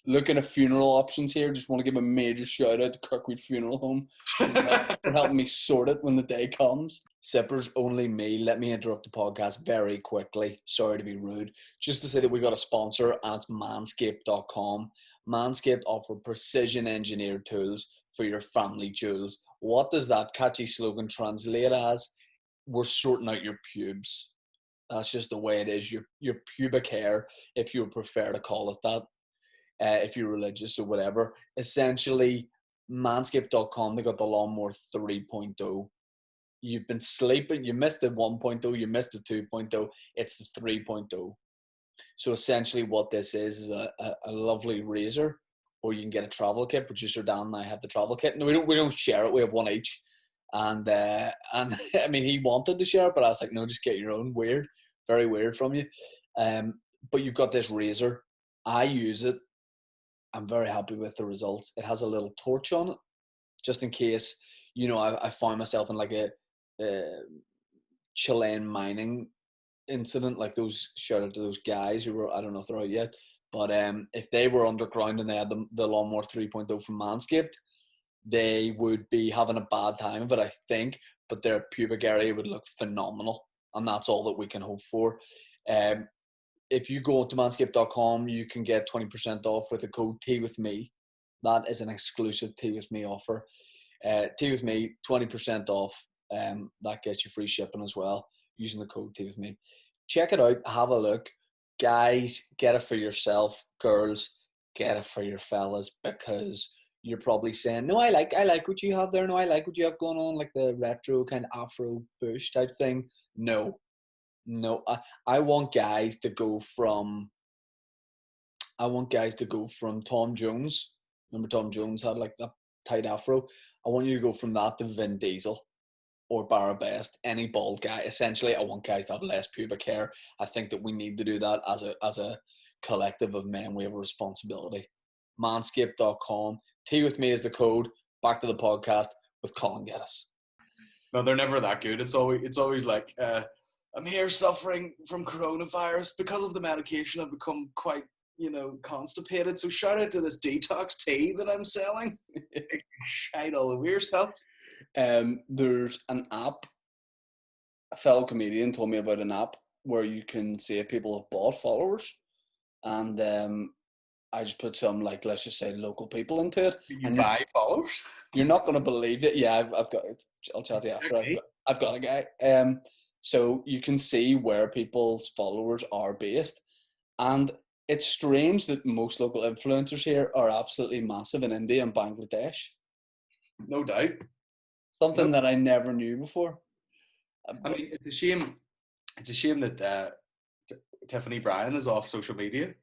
Looking at funeral options here. Just want to give a major shout out to Kirkwood Funeral Home for helping me sort it when the day comes. Sippers, only me. Let me interrupt the podcast very quickly. Sorry to be rude. Just to say that we got a sponsor, and it's manscaped.com. Manscaped offer precision engineered tools for your family jewels. What does that catchy slogan translate as? We're sorting out your pubes. That's just the way it is. Your pubic hair, if you prefer to call it that. If you're religious or whatever. Essentially, manscaped.com, they got the Lawnmower 3.0. You've been sleeping, you missed the 1.0, you missed the 2.0, it's the 3.0. So essentially what this is a lovely razor, or you can get a travel kit. Producer Dan and I have the travel kit. No, we don't share it, we have one each. And I mean, he wanted to share it, but I was like, no, just get your own. Weird, very weird from you. But you've got this razor. I use it. I'm very happy with the results. It has a little torch on it, just in case, I find myself in like a Chilean mining incident, like those, shout out to those guys who were, I don't know if they're out yet, but if they were underground and they had the Lawnmower 3.0 from Manscaped, they would be having a bad time of it, I think. but their pubic area would look phenomenal, and that's all that we can hope for. If you go to manscaped.com, you can get 20% off with the code teawithme. That is an exclusive Tea With Me offer. Tea With Me, 20% off. That gets you free shipping as well using the code Tea With Me. Check it out. Have a look. Guys, get it for yourself. Girls, get it for your fellas, because you're probably saying, no, I like what you have there. No, I like what you have going on, like the retro kind of Afro bush type thing. No, I want guys to go from Tom Jones. Remember Tom Jones had like that tight afro? I want you to go from that to Vin Diesel or Barra Best, any bald guy. Essentially, I want guys to have less pubic hair. I think that we need to do that as a collective of men. We have a responsibility. Manscaped.com. Tea With Me is the code. Back to the podcast with Colin Geddis. No, they're never that good. It's always like, I'm here suffering from coronavirus because of the medication. I've become quite, constipated. So shout out to this detox tea that I'm selling. Shite all over yourself. There's an app. A fellow comedian told me about an app where you can see if people have bought followers, and I just put some, like, let's just say local people into it. You buy followers? You're not going to believe it. Yeah, I've got it. I'll tell you after. I've got a guy. So you can see where people's followers are based, and it's strange that most local influencers here are absolutely massive in India and Bangladesh. No doubt. Something that I never knew before. I mean, it's a shame. It's a shame that Tiffany Bryan is off social media.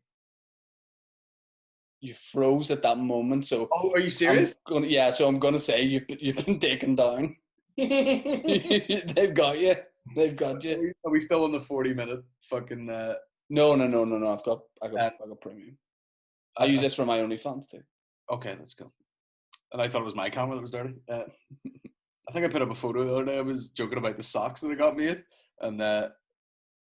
You froze at that moment. So, are you serious? So I'm gonna say you've been taken down. They've got you. They've got you. Are we still on the 40-minute fucking? No. I've got premium. I use this for my OnlyFans too. Okay, let's go. And I thought it was my camera that was dirty. I think I put up a photo the other day. I was joking about the socks that I got made, and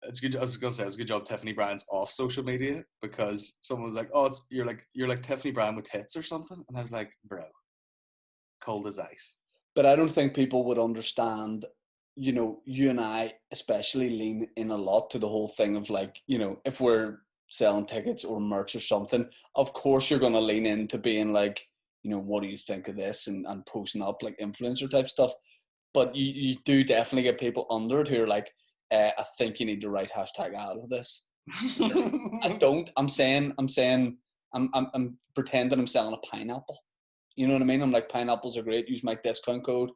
it's good. I was gonna say it's a good job Tiffany Bryan's off social media, because someone was like, "Oh, you're like Tiffany Bryan with tits or something," and I was like, "Bro, cold as ice." But I don't think people would understand. You and I especially lean in a lot to the whole thing of, like, if we're selling tickets or merch or something, of course you're going to lean into being like, what do you think of this, and posting up like influencer type stuff. But you do definitely get people under it who are like, I think you need to write hashtag out of this. I don't. I'm pretending I'm selling a pineapple. You know what I mean? I'm like, pineapples are great. Use my discount code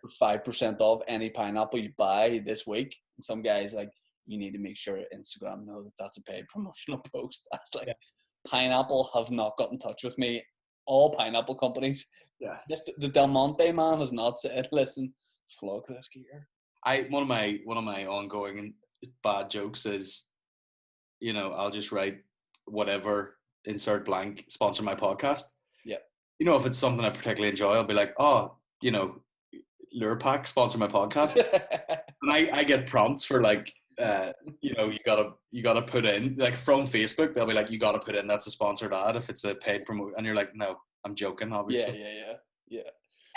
for 5% off any pineapple you buy this week. And some guys like, you need to make sure Instagram know that that's a paid promotional post. That's like, Pineapple have not got in touch with me. All pineapple companies. Yeah. The Del Monte man has not said, listen, flog this gear. One of my ongoing bad jokes is, I'll just write whatever, insert blank, sponsor my podcast. Yeah. If it's something I particularly enjoy, I'll be like, Lure Pack, sponsor my podcast. And I get prompts for like, you gotta put in, like, from Facebook, they'll be like, you gotta put in that's a sponsored ad if it's a paid promote, and you're like, no, I'm joking, obviously. Yeah.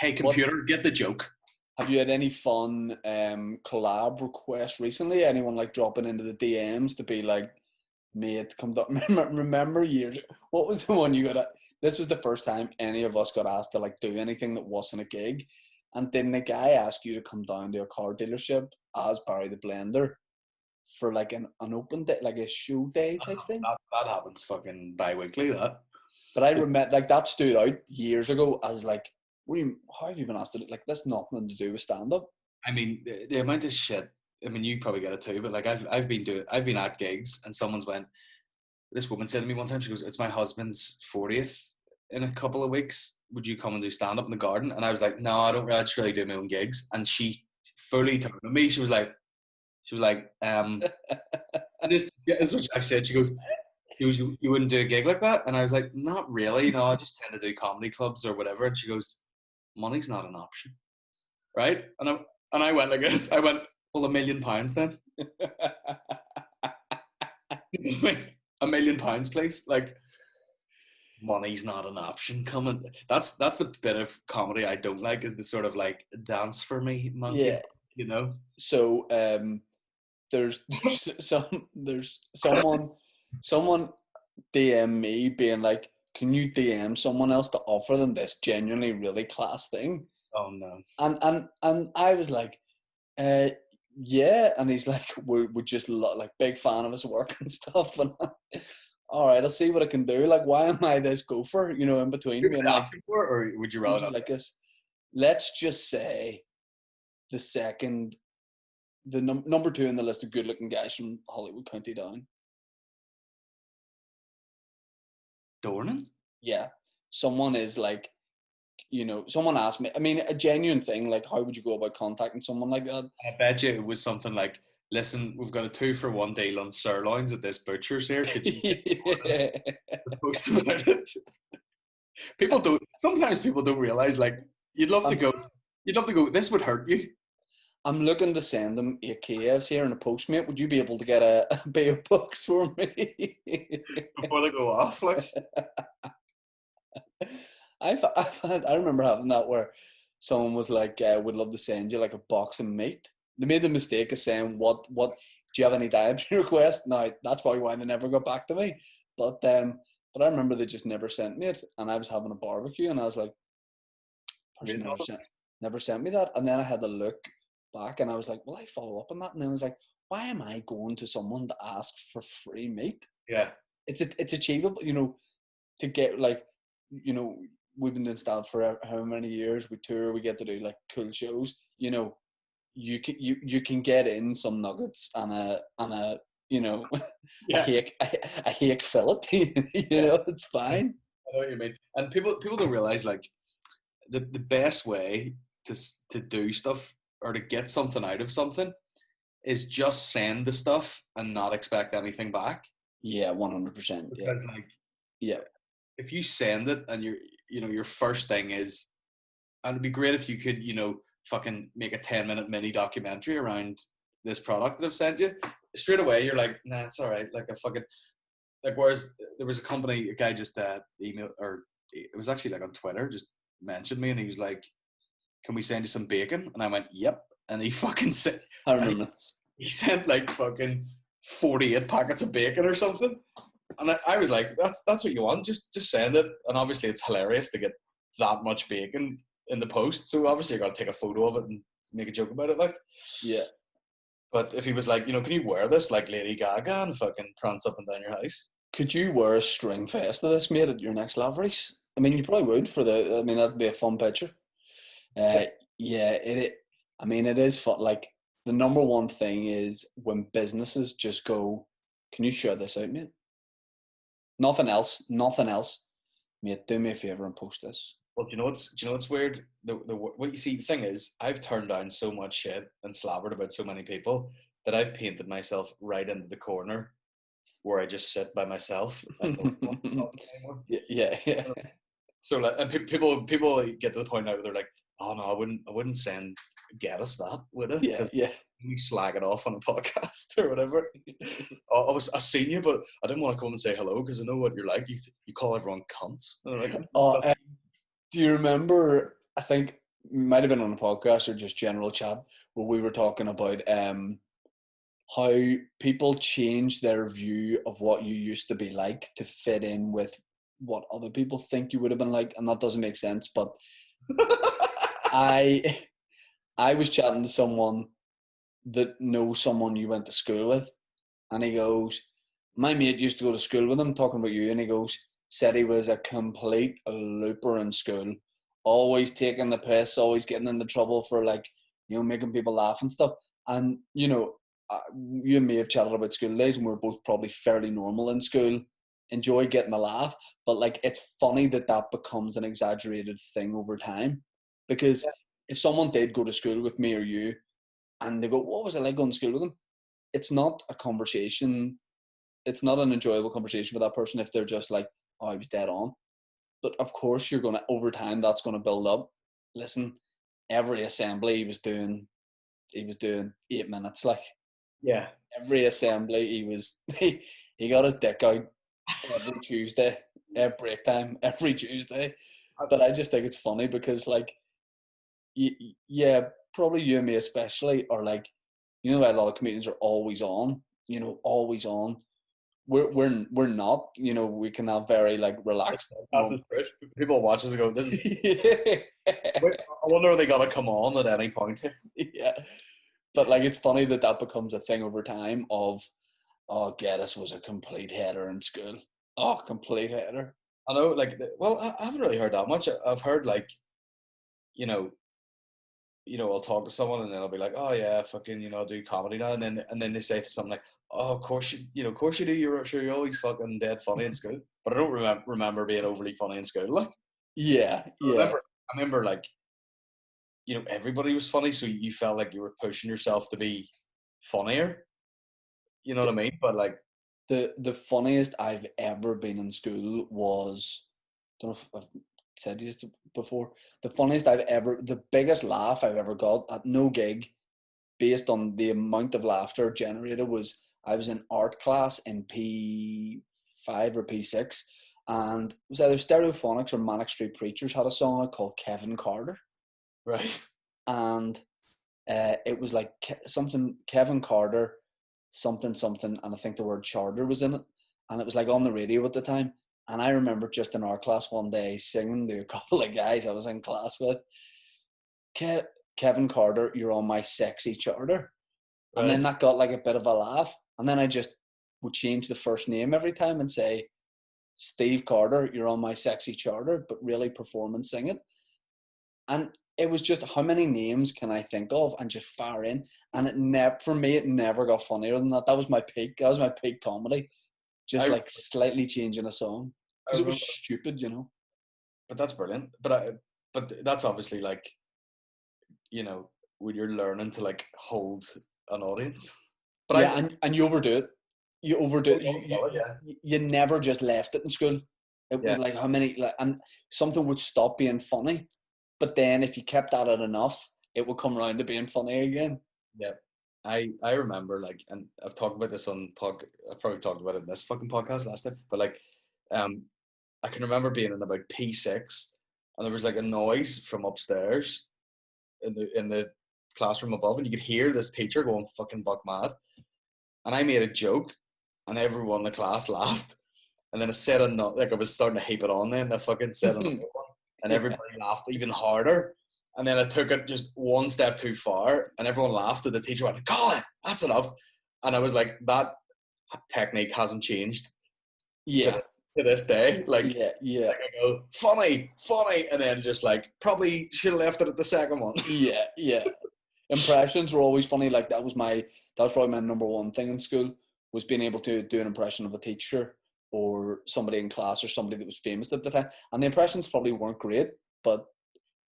Hey, computer, get the joke. Have you had any fun collab requests recently? Anyone like dropping into the DMs to be like, mate, come down? Remember years? What was the one you got? This was the first time any of us got asked to like do anything that wasn't a gig. And didn't a guy ask you to come down to a car dealership as Barry the Blender for like an open day, like a show day type thing? That happens fucking bi-weekly, that. But I remember, like, that stood out years ago as like, how have you been asked to do? Like, that's nothing to do with stand-up. I mean, the amount of shit, I mean, you probably get it too, but like, I've been at gigs, and this woman said to me one time, she goes, it's my husband's 40th in a couple of weeks, would you come and do stand-up in the garden? And I was like, no, I just really do my own gigs. And she fully turned on me. She was like, and this is what I said. She goes, you wouldn't do a gig like that? And I was like, not really. No, I just tend to do comedy clubs or whatever. And she goes, money's not an option, right? And I went like this. I went, well, £1 million then. £1 million, please. Like, money's not an option coming. That's the bit of comedy I don't like, is the sort of like dance for me monkey, Yeah. you know? So there's someone DM me being like, can you DM someone else to offer them this genuinely really class thing? Oh no. And I was like, uh, yeah. And he's like, we're just like big fan of his work and stuff. And all right, I'll see what I can do. Like, why am I this gopher? You know, in between You're being like, asking for it, or would you would rather you not? like this? Let's just say the second, the number two in the list of good-looking guys from Hollywood County Down. Dornan? Yeah, someone is like, someone asked me. I mean, a genuine thing. Like, how would you go about contacting someone like that? I bet you it was something like, listen, we've got a 2-for-1 deal on sirloins at this butcher's here. Could you get Dornan Yeah. to post about it? People don't. Sometimes people don't realize. Like, you'd love to I'm, go. You'd love to go. This would hurt you I'm looking to send them 8 KFs here in a Postmate. Would you be able to get a bay of books for me? before they go off. Like, I remember having that where someone was like, "Would love to send you like a box of meat." They made the mistake of saying, "What? Do you have any dietary requests?" Now that's probably why they never got back to me. But I remember they just never sent me it, and I was having a barbecue, and I was like, "Person never sent me that." And then I had to look back, and I was like, "Will I follow up on that?" And then I was like, "Why am I going to someone to ask for free meat?" yeah, It's achievable, to get like, you know, we've been doing stand for how many years. We tour, we get to do like cool shows. You can get in some nuggets and a a yeah, hake fillet. yeah. It's fine. I know what you mean. And people don't realize, like, the best way to do stuff or to get something out of something is just send the stuff and not expect anything back. Yeah, 100%. Yeah, Because, like, yeah, if you send it and your first thing is, and it'd be great if you could, fucking make a 10-minute mini documentary around this product that I've sent you. Straight away, you're like, nah, it's all right. Like, a fucking, like, whereas there was a guy just emailed, or it was actually like on Twitter, just mentioned me, and he was like, can we send you some bacon? And I went, yep. And he fucking sent, I and remember this. he sent like fucking 48 packets of bacon or something. And I was like, that's what you want. Just send it. And obviously it's hilarious to get that much bacon in the post. So obviously you got to take a photo of it and make a joke about it. Like, Yeah. but if he was like, can you wear this like Lady Gaga and fucking prance up and down your house? Could you wear a string vest of this, mate, at your next lab race? I mean, you probably would I mean, that'd be a fun picture. Yeah. Uh, yeah, I mean, it is fun. Like, the number one thing is when businesses just go, can you share this out, mate? Nothing else. Nothing else. Mate, do me a favor and post this. Well, do you know what's weird? What you see, the thing is, I've turned down so much shit and slobbered about so many people that I've painted myself right into the corner where I just sit by myself and no one wants to talk to me anymore. Yeah, yeah, yeah. So like, and people get to the point now where they're like, "Oh no, I wouldn't send Geddis that, would I? Yeah, Because yeah. we slag it off on a podcast or whatever." I seen you, but I didn't want to come and say hello because I know what you're like. You call everyone cunts. And I'm like, Oh, do you remember? I think it might have been on a podcast or just general chat where we were talking about how people change their view of what you used to be like to fit in with what other people think you would have been like, and that doesn't make sense. But I I was chatting to someone that knows someone you went to school with, and he goes, "My mate used to go to school with him," talking about you, and he goes, said he was a complete looper in school, always taking the piss, always getting into trouble for like, making people laugh and stuff. And you and me have chatted about school days, and we're both probably fairly normal in school, enjoy getting a laugh, but like it's funny that becomes an exaggerated thing over time, because if someone did go to school with me or you, and they go, "What was it like going to school with them?" It's not a conversation. It's not an enjoyable conversation for that person if they're just like, "Oh, I was dead on." But of course, you're gonna over time. That's gonna build up. Listen, every assembly he was doing 8 minutes. Like yeah, every assembly, he got his dick out every Tuesday, at break time, every Tuesday. I, But I just think it's funny because, like, yeah, probably you and me especially are like, you know, a lot of comedians are always on, you know, always on. We're not, you know, we can have very like relaxed that's moment. the truth. People watch us and go, "This is." Yeah. Wait, I wonder are they gonna come on at any point here? Yeah. But like, it's funny that that becomes a thing over time of, oh, Geddes was a complete header in school. Oh, complete header. I know, like, well, I haven't really heard that much. I've heard like, you know, I'll talk to someone and then I'll be like, oh yeah, fucking, I do comedy now, and then they say something like, oh, of course of course you do. You're sure you're always fucking dead funny in school, but I don't remember being overly funny in school. Like, Yeah, I yeah. remember, like, everybody was funny, so you felt like you were pushing yourself to be funnier. You know what I mean? But like, The funniest I've ever been in school was, don't know if I've said this before. The funniest the biggest laugh I've ever got at no gig, based on the amount of laughter generated, was I was in art class in P5 or P6, and it was either Stereophonics or Manic Street Preachers had a song called Kevin Carter, right? and it was like something Kevin Carter, something something, and I think the word charter was in it, and it was like on the radio at the time. And I remember just in our class one day singing to a couple of guys I was in class with, Kevin Carter, you're on my sexy charter. And then Right. that got like a bit of a laugh. And then I just would change the first name every time and say, Steve Carter, you're on my sexy charter, but really perform and sing it. And it was just, how many names can I think of, and just fire in. And for me, it never got funnier than that. That was my peak. That was my peak comedy. Just I like slightly changing a song I because it was remember, stupid, you know. but that's brilliant. But that's obviously like, you know, when you're learning to like hold an audience. But Yeah, I've and you overdo it. You overdo it. yeah, You never just left it in school. It was yeah, like how many, like, and something would stop being funny, but then if you kept at it enough, it would come around to being funny again. yeah. I remember, like, and I've talked about this on I probably talked about it in this fucking podcast last time. But like, um, I can remember being in about P6, and there was like a noise from upstairs in the classroom above, and you could hear this teacher going fucking buck mad. And I made a joke, and everyone in the class laughed. And then I said another, like I was starting to heap it on. Then I fucking said another one, and Yeah, everybody laughed even harder. And then I took it just one step too far, and everyone laughed. And the teacher went, "Colin, that's enough." And I was like, "That technique hasn't changed to, yeah, to this day." yeah, yeah, Like I go, funny, funny, and then just like probably should have left it at the second one. yeah, yeah. Impressions were always funny. Like that was probably my number one thing in school, was being able to do an impression of a teacher or somebody in class or somebody that was famous at the time. And the impressions probably weren't great, but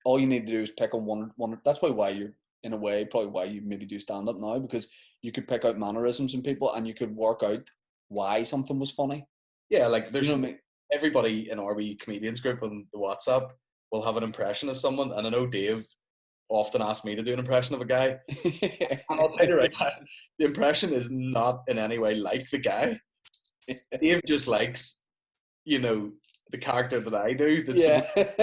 all you need to do is pick on one. That's probably why you're, in a way, probably why you maybe do stand up now, because you could pick out mannerisms in people and you could work out why something was funny. Yeah, like You know there's what I everybody in our wee comedians group on the WhatsApp will have an impression of someone, and I know Dave often asks me to do an impression of a guy. And I'll tell you right now, the impression is not in any way like the guy. mean? Dave just likes, the character that I do. That's Yeah. supposed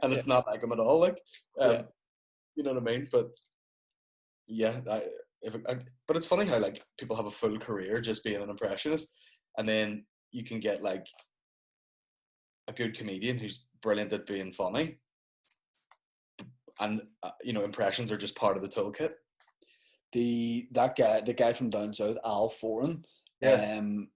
and Yeah. it's not like him at all. Like, Yeah. you know what I mean? But yeah, but it's funny how like people have a full career just being an impressionist, and then you can get like a good comedian who's brilliant at being funny, and impressions are just part of the toolkit. The guy from down south, Al Foran, Yeah, um,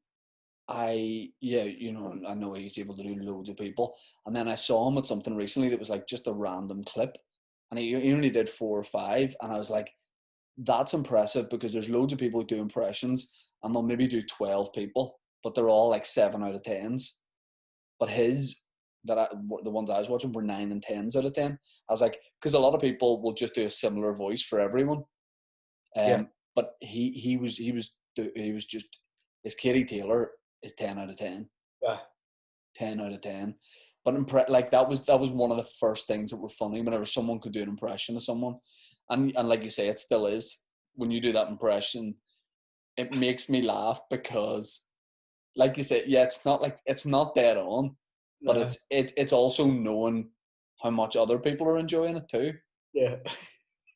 I know he's able to do loads of people. And then I saw him with something recently that was like just a random clip, and he only did 4 or 5, and I was like, that's impressive, because there's loads of people who do impressions and they'll maybe do 12 people, but they're all like 7 out of 10s. But the ones I was watching were 9 and 10s out of 10. I was like, because a lot of people will just do a similar voice for everyone. yeah, But he was just, his Katie Taylor is 10 out of 10, yeah, 10 out of 10. But like that was one of the first things that were funny, whenever someone could do an impression of someone, and like you say, it still is. When you do that impression, it makes me laugh because like you said, yeah, it's not dead on, but No. it's also knowing how much other people are enjoying it too. Yeah.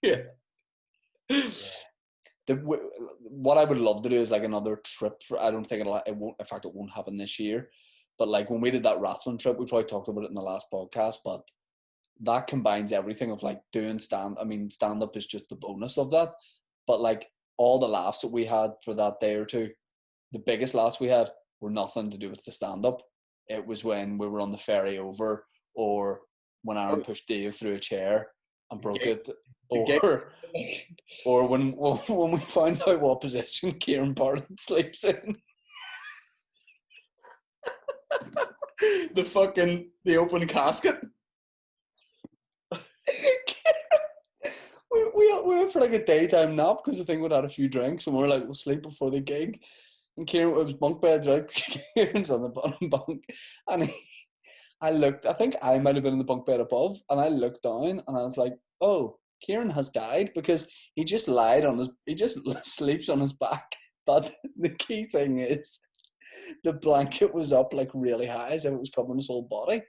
Yeah. Yeah. What I would love to do is like another trip for. I don't think it won't. In fact, it won't happen this year. But like when we did that Rathlin trip, we probably talked about it in the last podcast. But that combines everything of like doing stand. I mean, stand up is just the bonus of that. But like all the laughs that we had for that day or two, the biggest laughs we had were nothing to do with the stand up. It was when we were on the ferry over, or when Aaron Oh, pushed Dave through a chair and the broke gig, it, the gig. or or when we found out what position Kieran Bartlett sleeps in. The open casket. We went for like a daytime nap because I think we'd had a few drinks and we were like, we'll sleep before the gig. And Kieran, it was bunk beds, right? Kieran's on the bottom bunk. And I looked, I think I might have been in the bunk bed above, and I looked down and I was like, oh, Kieran has died because he just he just sleeps on his back. But the key thing is, the blanket was up like really high as if it was covering his whole body.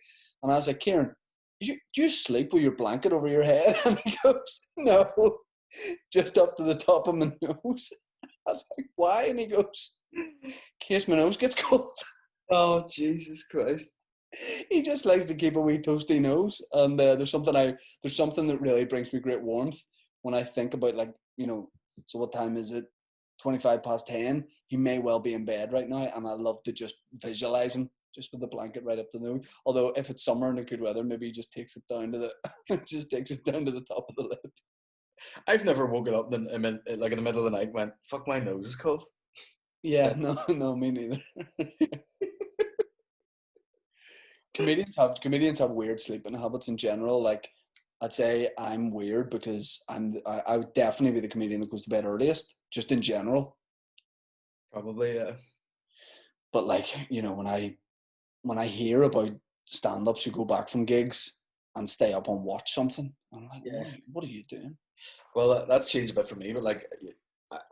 And I was like, Kieran, do you sleep with your blanket over your head? And he goes, no, just up to the top of my nose. I was like, why? And he goes, in case my nose gets cold. Oh, Jesus Christ. He just likes to keep a wee toasty nose. And there's something that really brings me great warmth when I think about, like, so what time is it? 10:25. He may well be in bed right now, and I love to just visualize him just with the blanket right up the nose. Although if it's summer and good weather, maybe he just takes it down to the top of the lip. I've never woken up like in the middle of the night and went, fuck, my nose is cold. Yeah, no, me neither. Comedians have weird sleeping habits in general. Like, I'd say I'm weird because I would definitely be the comedian that goes to bed earliest, just in general. Probably, yeah. But like, when I hear about stand-ups who go back from gigs and stay up and watch something, I'm like, Yeah. what are you doing? Well, that's changed a bit for me, but like,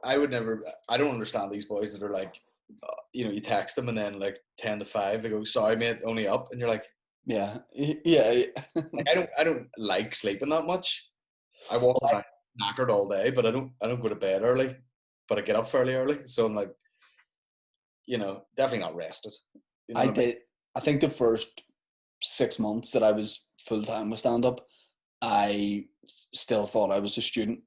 I would never, I don't understand these boys that are like, you text them and then like 10 to 5, they go, sorry, mate, only up. And you're like, Yeah, yeah. like, I don't like sleeping that much. I walk Well, around knackered all day, but I don't go to bed early, but I get up fairly early. So I'm like, definitely not rested. You know I what I mean? did. I think the first 6 months that I was full time with stand up, I still thought I was a student.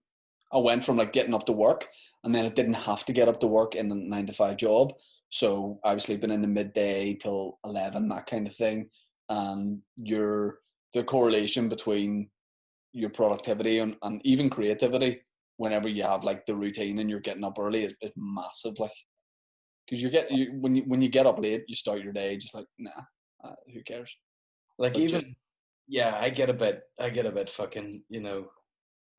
I went from like getting up to work, and then I didn't have to get up to work in a 9 to 5 job. So I was sleeping in the midday till 11, that kind of thing. And the correlation between your productivity and even creativity, whenever you have like the routine and you're getting up early, is massive. Like, because when you get up late, you start your day just like, nah, who cares? Like, But even, just, yeah, I get a bit fucking,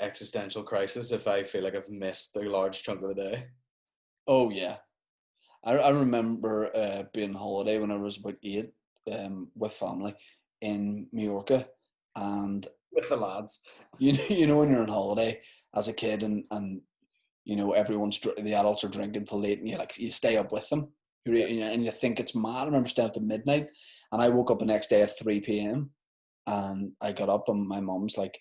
existential crisis if I feel like I've missed a large chunk of the day. oh yeah, I remember being on holiday when I was about 8, with family in Mallorca, and With the lads. you know when you're on holiday as a kid, and the adults are drinking till late, and you stay up with them, Yeah. and you think it's mad. I remember staying up to midnight, and I woke up the next day at 3 p.m. and I got up, and my mum's like,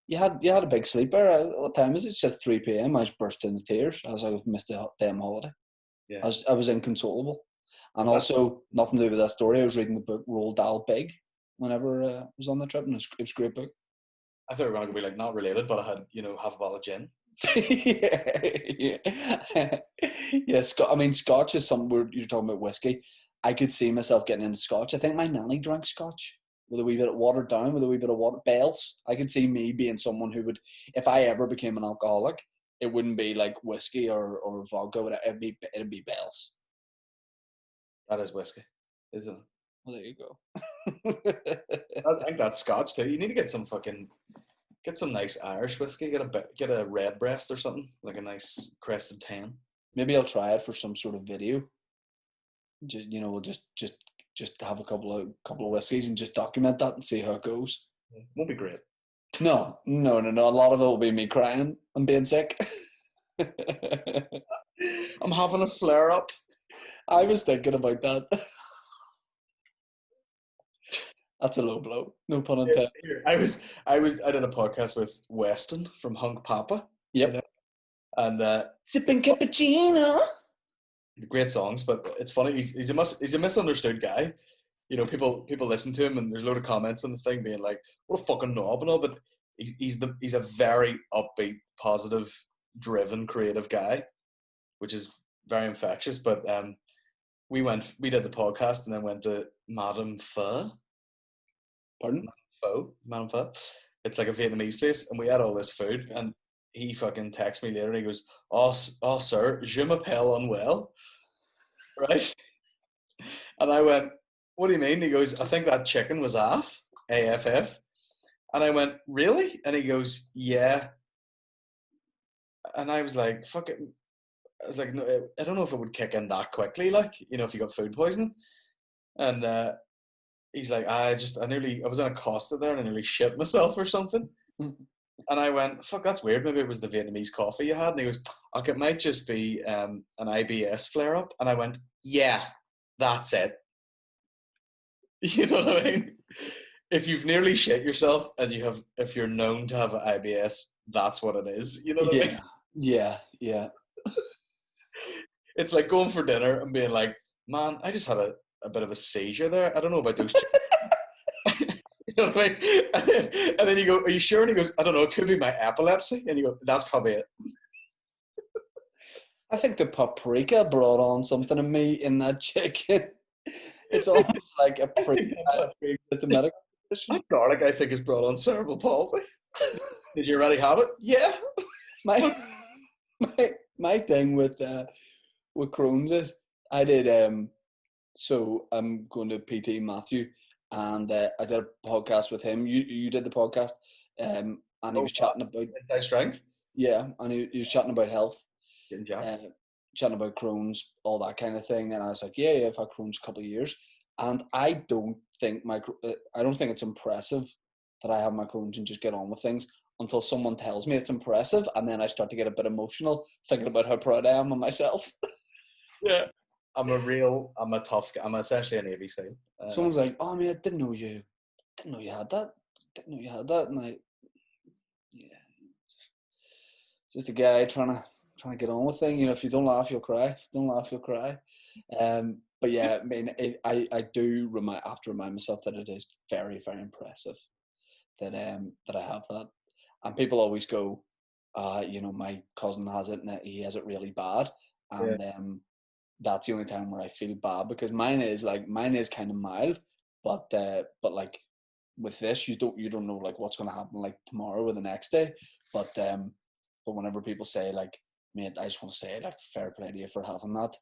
"You had a big sleeper. What time is it?" She said 3 p.m. I was burst into tears as I've missed a damn holiday. Yeah. I was inconsolable, and Well, also nothing to do with that story. I was reading the book Roald Dahl Big whenever I was on the trip, and it was a great book. I thought we were going to be like not related, but I had, half a bottle of gin. Yeah, yeah. Yeah. I mean, Scotch is something where you're talking about whiskey. I could see myself getting into Scotch. I think my nanny drank Scotch with a wee bit of watered down, with a wee bit of water bells. I could see me being someone who would, if I ever became an alcoholic, it wouldn't be like whiskey or vodka. It'd be bells. That is whiskey, isn't it? Well, there you go. I think that's Scotch too. You need to get some nice Irish whiskey. Get a red breast or something, like a nice crested 10. Maybe I'll try it for some sort of video. We'll just have a couple of whiskeys and just document that and see how it goes. Won't be great. No. A lot of it will be me crying and being sick. I'm having a flare up. I was thinking about that. That's a low blow. No pun intended. I did a podcast with Weston from Hunk Papa, Yep. and Sipping cappuccino. great songs, but it's funny. He's a misunderstood guy. People listen to him, and there's a load of comments on the thing being like, "What a fucking knob," and all. But he's a very upbeat, positive, driven, creative guy, which is very infectious. But we did the podcast, and then went to Madame Pho. Pardon? Madame Pho. It's like a Vietnamese place, and we had all this food, and he fucking texts me later, and he goes, "Oh, sir, je m'appelle unwell," right? And I went, "What do you mean?" He goes, "I think that chicken was AFF." And I went, "Really?" And he goes, "Yeah." And I was like, "Fuck it." I was like, "No, I don't know if it would kick in that quickly, like, if you got food poisoning." And he's like, I was in a Costa there and I nearly shit myself or something. And I went, "Fuck, that's weird. Maybe it was the Vietnamese coffee you had." And he goes, "Okay, it might just be an IBS flare up." And I went, "Yeah, that's it." You know what I mean? If you've nearly shit yourself and if you're known to have IBS, that's what it is. You know what I mean? Yeah. It's like going for dinner and being like, "Man, I just had a bit of a seizure there. I don't know about those chickens." You know what I mean? And then you go, "Are you sure?" And he goes, "I don't know. It could be my epilepsy." And you go, "That's probably it." I think the paprika brought on something in me in that chicken. It's almost like a medical condition. That garlic, I think, has brought on cerebral palsy. Did you already have it? Yeah. My my thing with Crohn's is I did so I'm going to PT Matthew, and I did a podcast with him. You did the podcast, and he was chatting about Inside strength. Yeah, and he was chatting about health, Getting jacked. chatting about Crohn's, all that kind of thing. And I was like, yeah, I've had Crohn's a couple of years, and I don't think it's impressive that I have my Crohn's and just get on with things until someone tells me it's impressive, and then I start to get a bit emotional thinking about how proud I am of myself. Yeah. I'm a tough guy. I'm essentially a Navy SEAL. Someone's like, "Oh man, I didn't know you had that. Didn't know you had that." And yeah, just a guy trying to get on with things. If you don't laugh, you'll cry. If you don't laugh, you'll cry. But yeah, I mean, I do have to remind myself that it is very, very impressive that I have that. And people always go, my cousin has it and he has it really bad, and that's the only time where I feel bad, because mine is kind of mild, but like with this, you don't know like what's going to happen like tomorrow or the next day, but whenever people say like, "Mate, I just want to say like fair play to you for having that,"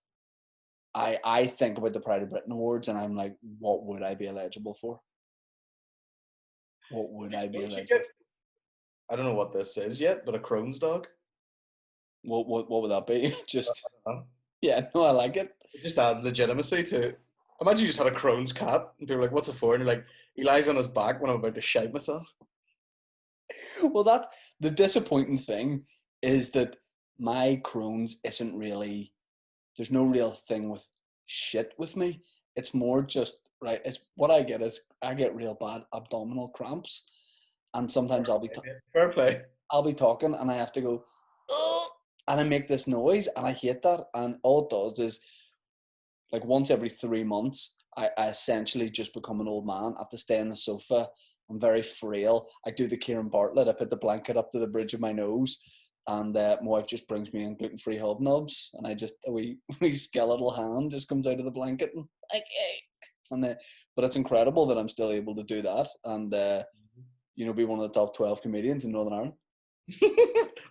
I think about the Pride of Britain Awards and I'm like, what would I be eligible for? What would I be eligible? I don't know what this is yet, but a Crohn's dog. What would that be? Just yeah, no, I like it. It just add legitimacy to. Imagine you just had a Crohn's cat and people are like, "What's it for?" And you're like, "He lies on his back when I'm about to shite myself." Well, the disappointing thing is that my Crohn's isn't really. There's no real thing with shit with me. It's more just right. It's what I get is I get real bad abdominal cramps, and sometimes Fair play. I'll be talking and I have to go, "Ugh," and I make this noise, and I hate that. And all it does is, like, once every 3 months, I essentially just become an old man. I have to stay on the sofa. I'm very frail. I do the Kieran Bartlett. I put the blanket up to the bridge of my nose, and my wife just brings me in gluten-free hobnobs, and I just a wee skeletal hand just comes out of the blanket and like, hey. And but it's incredible that I'm still able to do that, and be one of the top 12 comedians in Northern Ireland.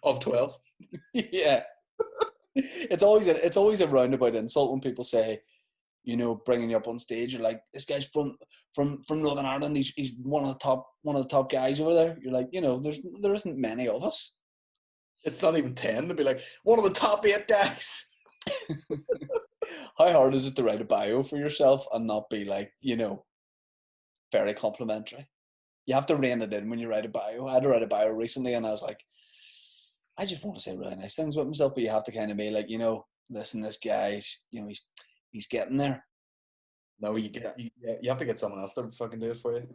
Of 12. Yeah. It's always a roundabout insult when people say, bringing you up on stage, you're like, "This guy's from Northern Ireland. He's one of the top guys over there." You're like, there isn't many of us. It's not even 10 to be like one of the top 8 guys. How hard is it to write a bio for yourself and not be like, very complimentary? You have to rein it in when you write a bio. I had to write a bio recently and I was like, I just want to say really nice things about myself, but you have to kind of be like, listen, this guy's, he's getting there. No, you have to get someone else to fucking do it for you.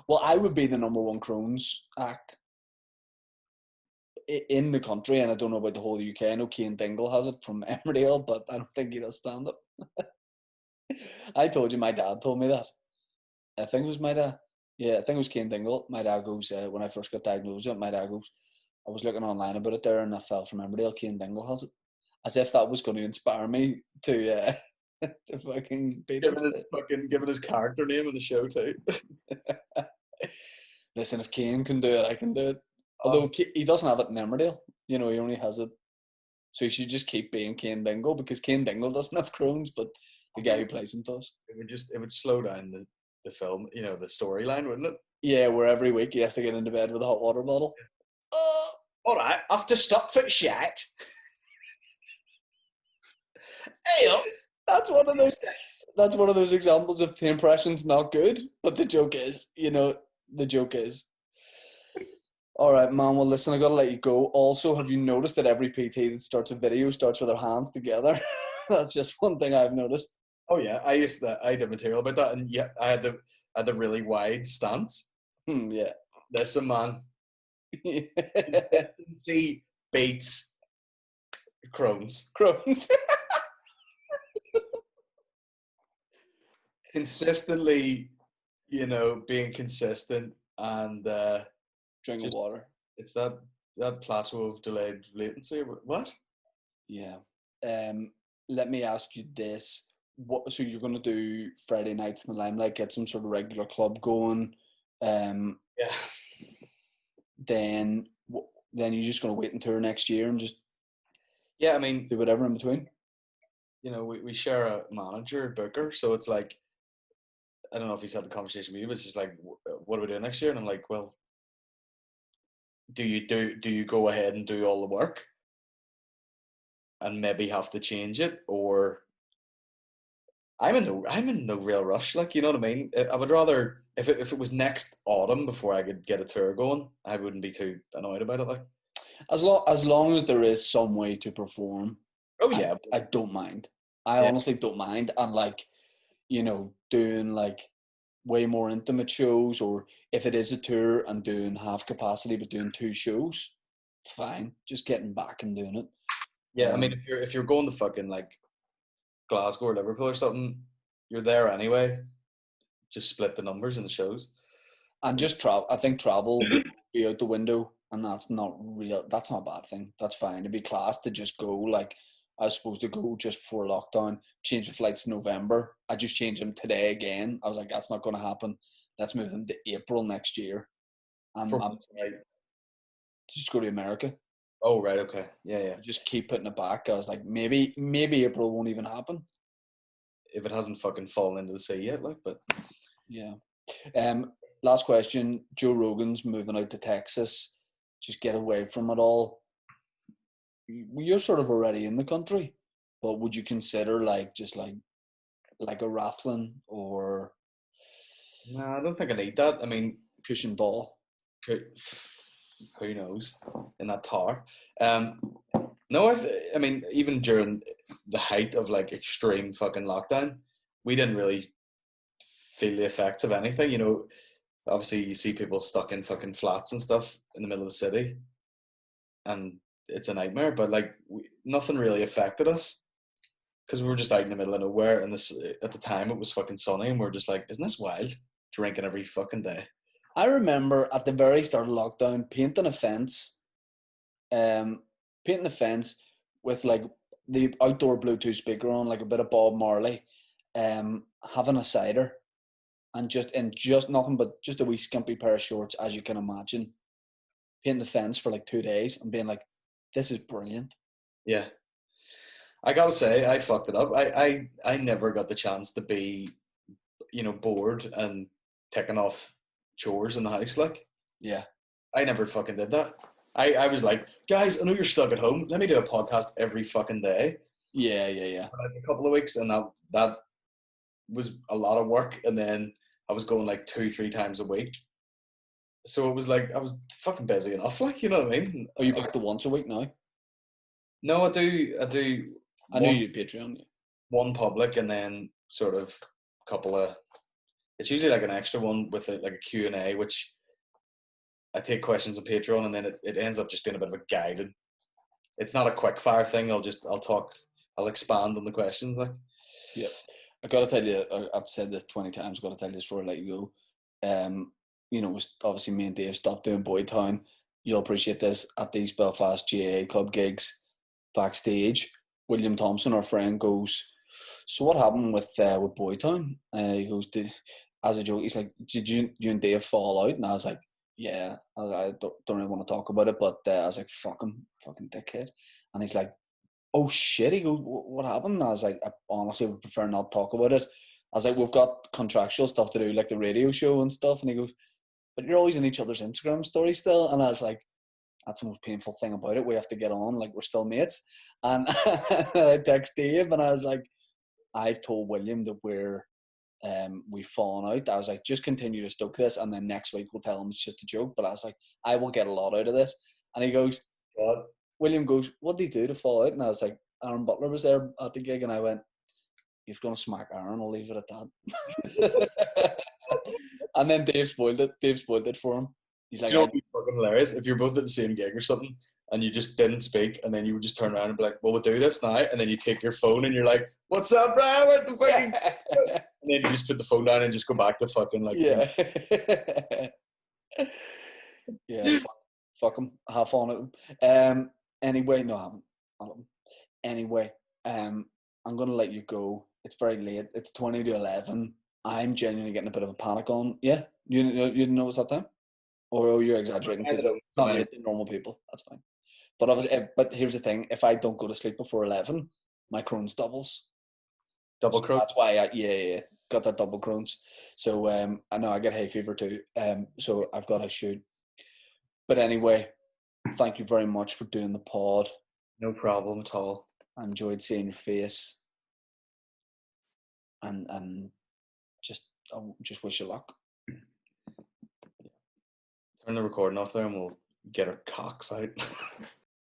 Well, I would be the number one Crohn's act in the country, and I don't know about the whole UK. I know Kane Dingle has it from Emmerdale, but I don't think he does stand up. I told you, my dad told me that. I think it was my dad. Yeah, I think it was Kane Dingle. My dad goes, when I first got diagnosed with it, my dad goes, I was looking online about it there, and I fell from Emmerdale. Kane Dingle has it. As if that was going to inspire me to to fucking beat it. Giving his character name in the show too. Listen, if Kane can do it, I can do it. Although he doesn't have it in Emmerdale. You know, he only has it. So he should just keep being Kane Dingle, because Kane Dingle doesn't have Crohn's, but the guy who plays him does. It would slow down the film, you know, the storyline, wouldn't it? Yeah, where every week he has to get into bed with a hot water bottle. All right, I have to stop for shit. Hey up. That's one of those examples of the impression's not good, but the joke is, all right, man, well, listen, I gotta let you go. Also, have you noticed that every PT that starts a video starts with their hands together? That's just one thing I've noticed. Oh yeah, I did material about that, and yeah, I had the really wide stance. Yeah. Listen, man, consistency beats Crohn's. Consistently, you know, being consistent and drinking water. It's that plateau of delayed latency. What? Yeah. Let me ask you this: so you're going to do Friday nights in the Limelight, get some sort of regular club going. Yeah. Then you're just going to wait until next year and just. Yeah, I mean, do whatever in between. You know, we share a manager, Booker, so it's like, I don't know if he's had a conversation with you, but it's just like, what are we doing next year? And I'm like, well, do you go ahead and do all the work and maybe have to change it, or I'm in no real rush, like, you know what I mean? I would rather, if it was next autumn before I could get a tour going, I wouldn't be too annoyed about it, like. As long as there is some way to perform. Oh yeah, I don't mind. I honestly don't mind, and like, you know, doing like way more intimate shows, or if it is a tour and doing half capacity but doing 2 shows, fine. Just getting back and doing it. Yeah, I mean, if you're going to fucking like Glasgow or Liverpool or something, you're there anyway. Just split the numbers in the shows. And just travel. I think travel would be out the window, and that's not a bad thing. That's fine. It'd be class to just go. Like, I was supposed to go just before lockdown, change the flights in November. I just changed them today again. I was like, that's not going to happen. Let's move them to April next year. And just go to America. Oh, right. Okay. Yeah. Just keep putting it back. I was like, maybe April won't even happen. If it hasn't fucking fallen into the sea yet, like, but. Yeah. Last question. Joe Rogan's moving out to Texas. Just get away from it all. You're sort of already in the country, but would you consider like a Rathlin or? No, I don't think I need that. I mean, cushion ball. Who knows in that tower? No, I mean, even during the height of like extreme fucking lockdown, we didn't really feel the effects of anything. You know, obviously you see people stuck in fucking flats and stuff in the middle of the city, and it's a nightmare. But like, nothing really affected us because we were just out in the middle of nowhere. And at the time it was fucking sunny, and we're just like, isn't this wild? Drinking every fucking day. I remember at the very start of lockdown painting a fence with like the outdoor Bluetooth speaker on, like a bit of Bob Marley, having a cider, and just nothing but just a wee skimpy pair of shorts, as you can imagine, painting the fence for like 2 days and being like, this is brilliant. Yeah. I gotta say, I fucked it up. I never got the chance to be, you know, bored and taking off chores in the house, like. Yeah. I never fucking did that. I was like, guys, I know you're stuck at home. Let me do a podcast every fucking day. Yeah. For like a couple of weeks, and that was a lot of work. And then I was going like 2-3 times a week. So it was like, I was fucking busy enough, like, you know what I mean? Are you back to once a week now? No, I do. I know you Patreon. one public and then sort of a couple of. It's usually like an extra one with like a Q&A, which I take questions on Patreon, and then it ends up just being a bit of a guided. It's not a quick fire thing. I'll expand on the questions. Like, Yep. I gotta tell you, I've said this 20 times. Gotta tell you this before I let you go. Obviously me and Dave stopped doing Boytown. You'll appreciate this at these Belfast GAA club gigs. Backstage, William Thompson, our friend, goes, "So what happened with Boytown?" He goes, as a joke, he's like, "Did you and Dave fall out?" And I was like, "Yeah, I don't really want to talk about it," but I was like, "Fuck him, fucking dickhead." And he's like, "Oh shit," he goes, "What happened?" And I was like, "I honestly would prefer not talk about it." I was like, "We've got contractual stuff to do, like the radio show and stuff." And he goes, "But you're always in each other's Instagram stories still." And I was like, "That's the most painful thing about it. We have to get on, like we're still mates." And I text Dave and I was like, "I've told William that we've fallen out." I was like, "Just continue to stoke this, and then next week we'll tell him it's just a joke." But I was like, "I will get a lot out of this." And he goes, God. William goes, "What did he do to fall out?" And I was like, "Aaron Butler was there at the gig," and I went, "He's going to smack Aaron. I'll leave it at that." And then Dave spoiled it. Dave spoiled it for him. He's like, Do you know what would be fucking hilarious? If you're both at the same gig or something and you just didn't speak and then you would just turn around and be like, "Well, we'll do this now." And then you take your phone and you're like, "What's up, Brian? What the fucking..." And then you just put the phone down and just go back to fucking like... yeah. Yeah, fuck him. Have fun at him. Anyway, no, I haven't. Anyway, I'm gonna let you go. It's very late. It's 20 to 11. I'm genuinely getting a bit of a panic on. Yeah, you didn't know it was that time, or you're exaggerating because it's not late to normal people. That's fine. But obviously, but here's the thing: if I don't go to sleep before 11, my Crohn's doubles. Double So croak. that's why yeah, got that double Crohn's. So I know I get hay fever too. So I've got to shoot. But anyway, thank you very much for doing the pod. No problem at all. I enjoyed seeing your face, and I just wish you luck. Turn the recording off there and we'll get our cocks out.